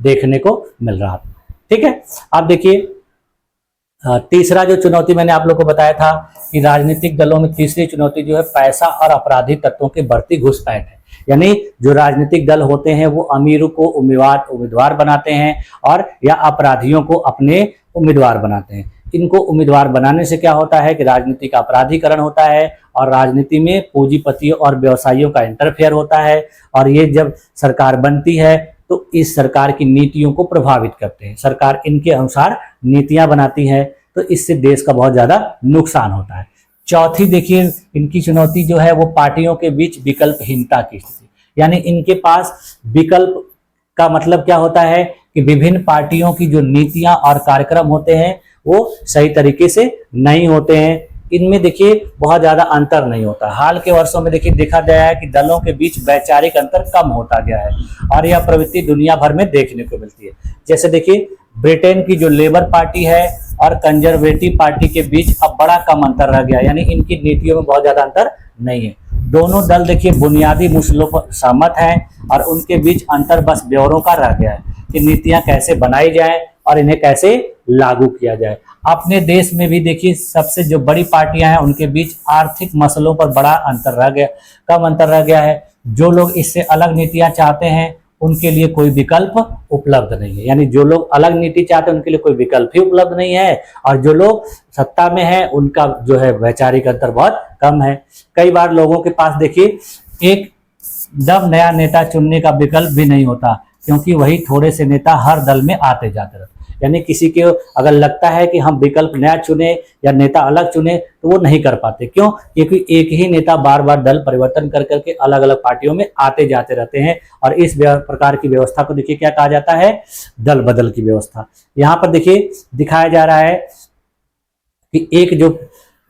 देखने को मिल रहा था। ठीक है, अब देखिए तीसरा जो चुनौती मैंने आप लोग को बताया था कि राजनीतिक दलों में तीसरी चुनौती जो है पैसा और आपराधिक तत्वों की बढ़ती घुसपैठ है। यानी जो राजनीतिक दल होते हैं वो अमीरों को उम्मीदवार बनाते हैं और या अपराधियों को अपने उम्मीदवार बनाते हैं। इनको उम्मीदवार बनाने से क्या होता है कि राजनीति का अपराधीकरण होता है और राजनीति में पूंजीपतियों और व्यवसायियों का इंटरफेयर होता है और ये जब सरकार बनती है तो इस सरकार की नीतियों को प्रभावित करते हैं। सरकार इनके अनुसार नीतियां बनाती है तो इससे देश का बहुत ज्यादा नुकसान होता है। चौथी देखिए इनकी चुनौती जो है वो पार्टियों के बीच विकल्पहीनता की स्थिति, यानी इनके पास विकल्प का मतलब क्या होता है कि विभिन्न पार्टियों की जो नीतियां और कार्यक्रम होते हैं वो सही तरीके से नहीं होते हैं। इनमें देखिए बहुत ज्यादा अंतर नहीं होता। हाल के वर्षों में देखिए देखा गया है कि दलों के बीच वैचारिक अंतर कम होता गया है और यह प्रवृत्ति दुनिया भर में देखने को मिलती है। जैसे देखिए ब्रिटेन की जो लेबर पार्टी है और कंजर्वेटिव पार्टी के बीच अब बड़ा कम अंतर रह गया, यानी इनकी नीतियों में बहुत ज्यादा अंतर नहीं है। दोनों दल देखिए बुनियादी मुद्दों पर सहमत हैं और उनके बीच अंतर बस ब्यौरों का रह गया है कि नीतियां कैसे बनाई जाए और इन्हें कैसे लागू किया जाए। अपने देश में भी देखिए सबसे जो बड़ी पार्टियां हैं उनके बीच आर्थिक मसलों पर बड़ा अंतर रह गया, कम अंतर रह गया है। जो लोग इससे अलग नीतियां चाहते हैं उनके लिए कोई विकल्प उपलब्ध नहीं है, यानी जो लोग अलग नीति चाहते हैं उनके लिए कोई विकल्प ही उपलब्ध नहीं है और जो लोग सत्ता में है उनका जो है वैचारिक अंतर बहुत कम है। कई बार लोगों के पास देखिए एकदम नया नेता चुनने का विकल्प भी नहीं होता क्योंकि वही थोड़े से नेता हर दल में आते जाते रहते। यानी किसी के अगर लगता है कि हम विकल्प नया चुने या नेता अलग चुने तो वो नहीं कर पाते। क्यों? क्योंकि एक ही नेता बार बार दल परिवर्तन कर करके अलग अलग पार्टियों में आते जाते रहते हैं और इस प्रकार की व्यवस्था को देखिए क्या कहा जाता है, दल बदल की व्यवस्था। यहाँ पर देखिए दिखाया जा रहा है कि एक जो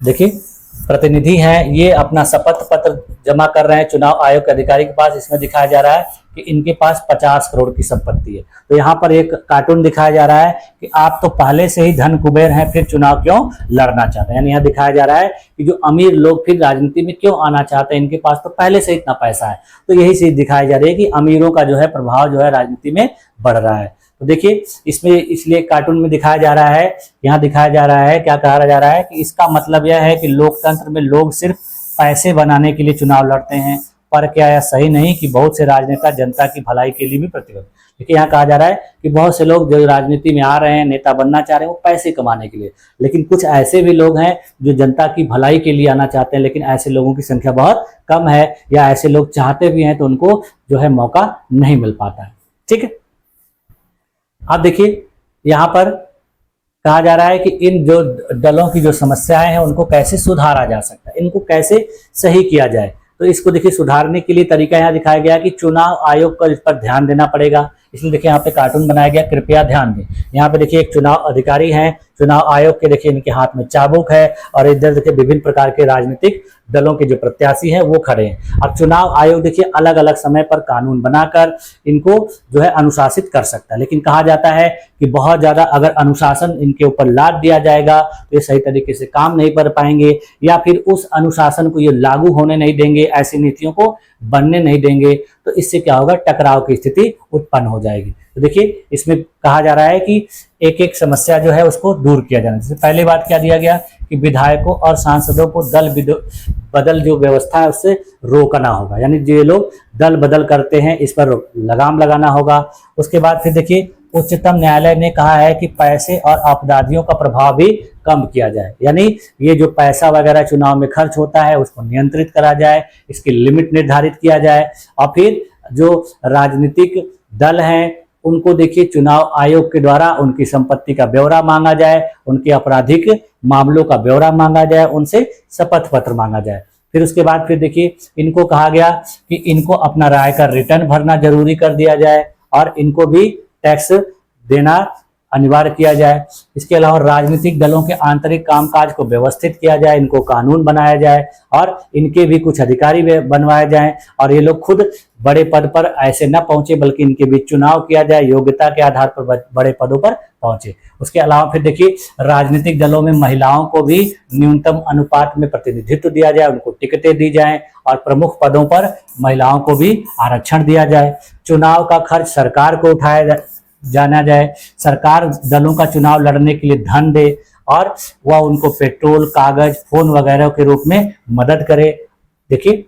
देखिए प्रतिनिधि हैं ये अपना शपथ पत्र जमा कर रहे हैं चुनाव आयोग के अधिकारी के पास। इसमें दिखाया जा रहा है कि इनके पास 50 करोड़ की संपत्ति है। तो यहाँ पर एक कार्टून दिखाया जा रहा है कि आप तो पहले से ही धन कुबेर हैं फिर चुनाव क्यों लड़ना चाहते हैं। यानी यहाँ दिखाया जा रहा है कि जो अमीर लोग फिर राजनीति में क्यों आना चाहते हैं, इनके पास तो पहले से इतना पैसा है। तो यही चीज दिखाई जा रही है कि अमीरों का जो है प्रभाव जो है राजनीति में बढ़ रहा है। तो देखिए इसमें इसलिए कार्टून में दिखाया जा रहा है, यहाँ दिखाया जा रहा है, क्या कहा जा रहा है कि इसका मतलब यह है कि लोकतंत्र में लोग सिर्फ पैसे बनाने के लिए चुनाव लड़ते हैं, पर क्या यह सही नहीं कि बहुत से राजनेता जनता की भलाई के लिए भी प्रतिबद्ध। देखिए यहाँ कहा जा रहा है कि बहुत से लोग जो राजनीति में आ रहे हैं, नेता बनना चाह रहे हैं वो पैसे कमाने के लिए, लेकिन कुछ ऐसे भी लोग हैं जो जनता की भलाई के लिए आना चाहते हैं, लेकिन ऐसे लोगों की संख्या बहुत कम है या ऐसे लोग चाहते भी हैं तो उनको जो है मौका नहीं मिल पाता है। ठीक है, अब देखिए यहाँ पर कहा जा रहा है कि इन जो दलों की जो समस्याएं हैं उनको कैसे सुधारा जा सकता है, इनको कैसे सही किया जाए। तो इसको देखिए सुधारने के लिए तरीका यहाँ दिखाया गया कि चुनाव आयोग को इस पर ध्यान देना पड़ेगा। इसलिए देखिए यहाँ पे कार्टून बनाया गया, कृपया ध्यान दें। यहाँ पे देखिए एक चुनाव अधिकारी हैं, चुनाव आयोग के देखिए इनके हाथ में चाबुक है और इधर देखिए विभिन्न प्रकार के राजनीतिक दलों के जो प्रत्याशी हैं वो खड़े हैं। अब चुनाव आयोग देखिए अलग अलग समय पर कानून बनाकर इनको जो है अनुशासित कर सकता है, लेकिन कहा जाता है कि बहुत ज्यादा अगर अनुशासन इनके ऊपर लाद दिया जाएगा तो ये सही तरीके से काम नहीं कर पाएंगे या फिर उस अनुशासन को ये लागू होने नहीं देंगे, ऐसी नीतियों को बनने नहीं देंगे, तो इससे क्या होगा, टकराव की स्थिति उत्पन्न हो जाएगी। तो देखिए इसमें कहा जा रहा है कि एक एक समस्या जो है उसको दूर किया जाना। जैसे पहली बात क्या दिया गया कि विधायकों और सांसदों को दल बदल जो व्यवस्था है उससे रोकना होगा, यानी जो लोग दल बदल करते हैं इस पर लगाम लगाना होगा। उसके बाद फिर देखिए उच्चतम न्यायालय ने कहा है कि पैसे और अपराधियों का प्रभाव भी कम किया जाए, यानी ये जो पैसा वगैरह चुनाव में खर्च होता है उसको नियंत्रित करा जाए, इसकी लिमिट निर्धारित किया जाए और फिर जो राजनीतिक दल हैं उनको देखिए चुनाव आयोग के द्वारा उनकी संपत्ति का ब्यौरा मांगा जाए, उनके आपराधिक मामलों का ब्यौरा मांगा जाए, उनसे शपथ पत्र मांगा जाए। फिर उसके बाद फिर देखिए इनको कहा गया कि इनको अपना राय का रिटर्न भरना जरूरी कर दिया जाए और इनको भी टैक्स देना अनिवार्य किया जाए। इसके अलावा राजनीतिक दलों के आंतरिक कामकाज को व्यवस्थित किया जाए, इनको कानून बनाया जाए और इनके भी कुछ अधिकारी बनवाए जाएं और ये लोग खुद बड़े पद पर ऐसे न पहुंचे बल्कि इनके बीच चुनाव किया जाए, योग्यता के आधार पर बड़े पदों पर पहुंचे। उसके अलावा फिर देखिए राजनीतिक दलों में महिलाओं को भी न्यूनतम अनुपात में प्रतिनिधित्व दिया जाए, उनको टिकटें दी जाएं और प्रमुख पदों पर महिलाओं को भी आरक्षण दिया जाए। चुनाव का खर्च सरकार को उठाया जाना जाए, सरकार दलों का चुनाव लड़ने के लिए धन दे और वह उनको पेट्रोल, कागज, फोन वगैरह के रूप में मदद करे। देखिए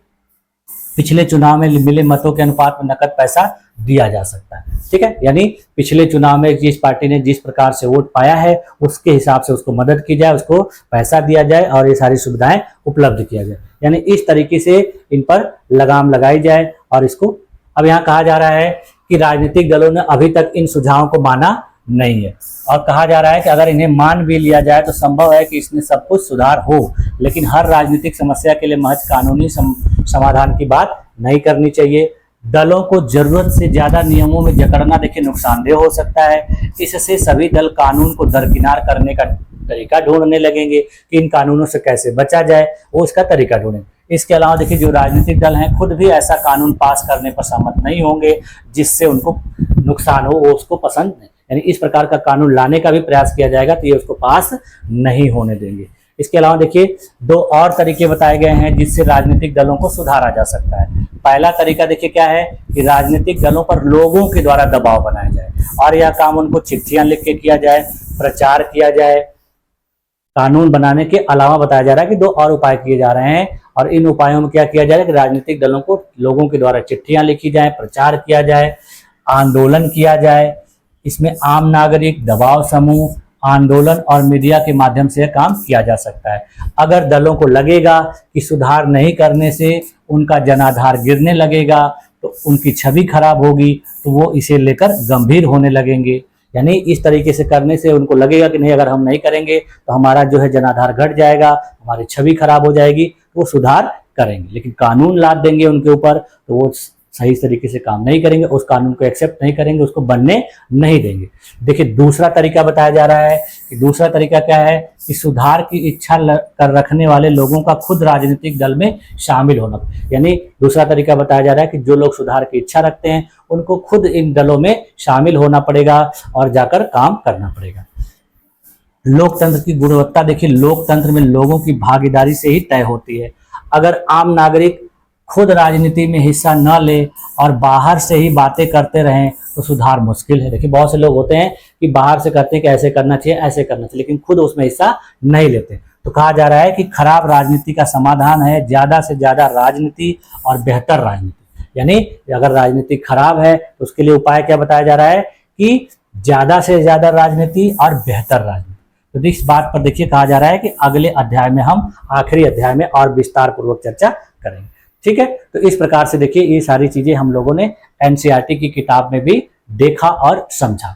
पिछले चुनाव में मिले मतों के अनुपात में नकद पैसा दिया जा सकता है, ठीक है। यानी पिछले चुनाव में जिस पार्टी ने जिस प्रकार से वोट पाया है उसके हिसाब से उसको मदद की जाए, उसको पैसा दिया जाए और ये सारी सुविधाएं उपलब्ध किया जाए। यानी इस तरीके से इन पर लगाम लगाई जाए। और इसको अब यहाँ कहा जा रहा है कि राजनीतिक दलों ने अभी तक इन सुझावों को माना नहीं है और कहा जा रहा है कि अगर इन्हें मान भी लिया जाए तो संभव है कि इसमें सब कुछ सुधार हो, लेकिन हर राजनीतिक समस्या के लिए महज कानूनी समाधान की बात नहीं करनी चाहिए। दलों को जरूरत से ज्यादा नियमों में जकड़ना देखिए नुकसानदेह हो सकता है। इससे सभी दल कानून को दरकिनार करने का तरीका ढूंढने लगेंगे कि इन कानूनों से कैसे बचा जाए, वो इसका तरीका ढूंढेंगे। इसके अलावा देखिए जो राजनीतिक दल हैं खुद भी ऐसा कानून पास करने पर सहमत नहीं होंगे जिससे उनको नुकसान हो, वो उसको पसंद नहीं, यानी इस प्रकार का कानून लाने का भी प्रयास किया जाएगा तो ये उसको पास नहीं होने देंगे। इसके अलावा देखिए दो और तरीके बताए गए हैं जिससे राजनीतिक दलों को सुधारा जा सकता है। पहला तरीका देखिए क्या है कि राजनीतिक दलों पर लोगों के द्वारा दबाव बनाया जाए और यह काम उनको चिट्ठियां लिख के किया जाए, प्रचार किया जाए। कानून बनाने के अलावा बताया जा रहा है कि दो और उपाय किए जा रहे हैं और इन उपायों में क्या किया जाए कि राजनीतिक दलों को लोगों के द्वारा चिट्ठियां लिखी जाए, प्रचार किया जाए, आंदोलन किया जाए। इसमें आम नागरिक, दबाव समूह, आंदोलन और मीडिया के माध्यम से काम किया जा सकता है। अगर दलों को लगेगा कि सुधार नहीं करने से उनका जनाधार गिरने लगेगा तो उनकी छवि खराब होगी तो वो इसे लेकर गंभीर होने लगेंगे। यानी इस तरीके से करने से उनको लगेगा कि नहीं, अगर हम नहीं करेंगे तो हमारा जो है जनाधार घट जाएगा, हमारी छवि खराब हो जाएगी, तो वो सुधार करेंगे। लेकिन कानून लाद देंगे उनके ऊपर तो वो सही तरीके से काम नहीं करेंगे, उस कानून को एक्सेप्ट नहीं करेंगे, उसको बनने नहीं देंगे। देखिए दूसरा तरीका बताया जा रहा है कि दूसरा तरीका क्या है कि सुधार की इच्छा कर रखने वाले लोगों का खुद राजनीतिक दल में शामिल होना। यानी दूसरा तरीका बताया जा रहा है कि जो लोग सुधार की इच्छा रखते हैं उनको खुद इन दलों में शामिल होना पड़ेगा और जाकर काम करना पड़ेगा। लोकतंत्र की गुणवत्ता देखिए लोकतंत्र में लोगों की भागीदारी से ही तय होती है। अगर आम नागरिक खुद राजनीति में हिस्सा न ले और बाहर से ही बातें करते रहें तो सुधार मुश्किल है। देखिए बहुत से लोग होते हैं कि बाहर से कहते हैं कि ऐसे करना चाहिए, ऐसे करना चाहिए, लेकिन खुद उसमें हिस्सा नहीं लेते। तो कहा जा रहा है कि खराब राजनीति का समाधान है ज्यादा से ज्यादा राजनीति और बेहतर राजनीति। यानी अगर राजनीति खराब है तो उसके लिए उपाय क्या बताया जा रहा है कि ज्यादा से ज्यादा राजनीति और बेहतर राजनीति। तो इस बात पर देखिए कहा जा रहा है कि अगले अध्याय में हम आखिरी अध्याय में और विस्तार पूर्वक चर्चा करेंगे, ठीक है। तो इस प्रकार से देखिए ये सारी चीजें हम लोगों ने एनसीईआरटी की किताब में भी देखा और समझा।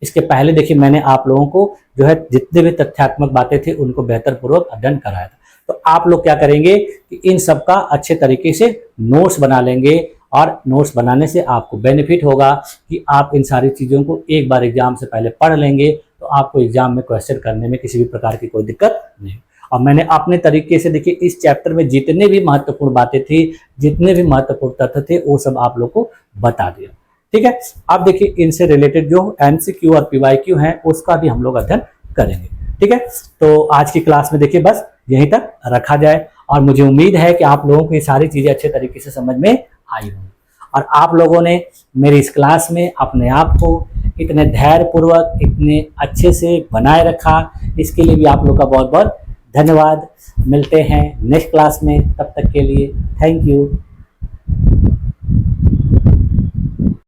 इसके पहले देखिए मैंने आप लोगों को जो है जितने भी तथ्यात्मक बातें थी उनको बेहतर पूर्वक अध्ययन कराया था। तो आप लोग क्या करेंगे कि इन सब का अच्छे तरीके से नोट्स बना लेंगे और नोट्स बनाने से आपको बेनिफिट होगा कि आप इन सारी चीज़ों को एक बार एग्जाम से पहले पढ़ लेंगे तो आपको एग्जाम में क्वेश्चन करने में किसी भी प्रकार की कोई दिक्कत नहीं। और मैंने अपने तरीके से देखिए इस चैप्टर में जितने भी महत्वपूर्ण बातें थी, जितने भी महत्वपूर्ण तथ्य थे वो सब आप लोग को बता दिया, ठीक है। अब देखिए इनसे रिलेटेड जो एमसीक्यू और पीवाईक्यू हैं उसका भी हम लोग अध्ययन करेंगे, ठीक है। तो आज की क्लास में देखिए बस यहीं तक रखा जाए और मुझे उम्मीद है कि आप लोगों को ये सारी चीजें अच्छे तरीके से समझ में आई होंगी और आप लोगों ने मेरी इस क्लास में अपने आप को इतने धैर्य पूर्वक इतने अच्छे से बनाए रखा, इसके लिए भी आप लोग का बहुत बहुत धन्यवाद। मिलते हैं नेक्स्ट क्लास में, तब तक के लिए थैंक यू।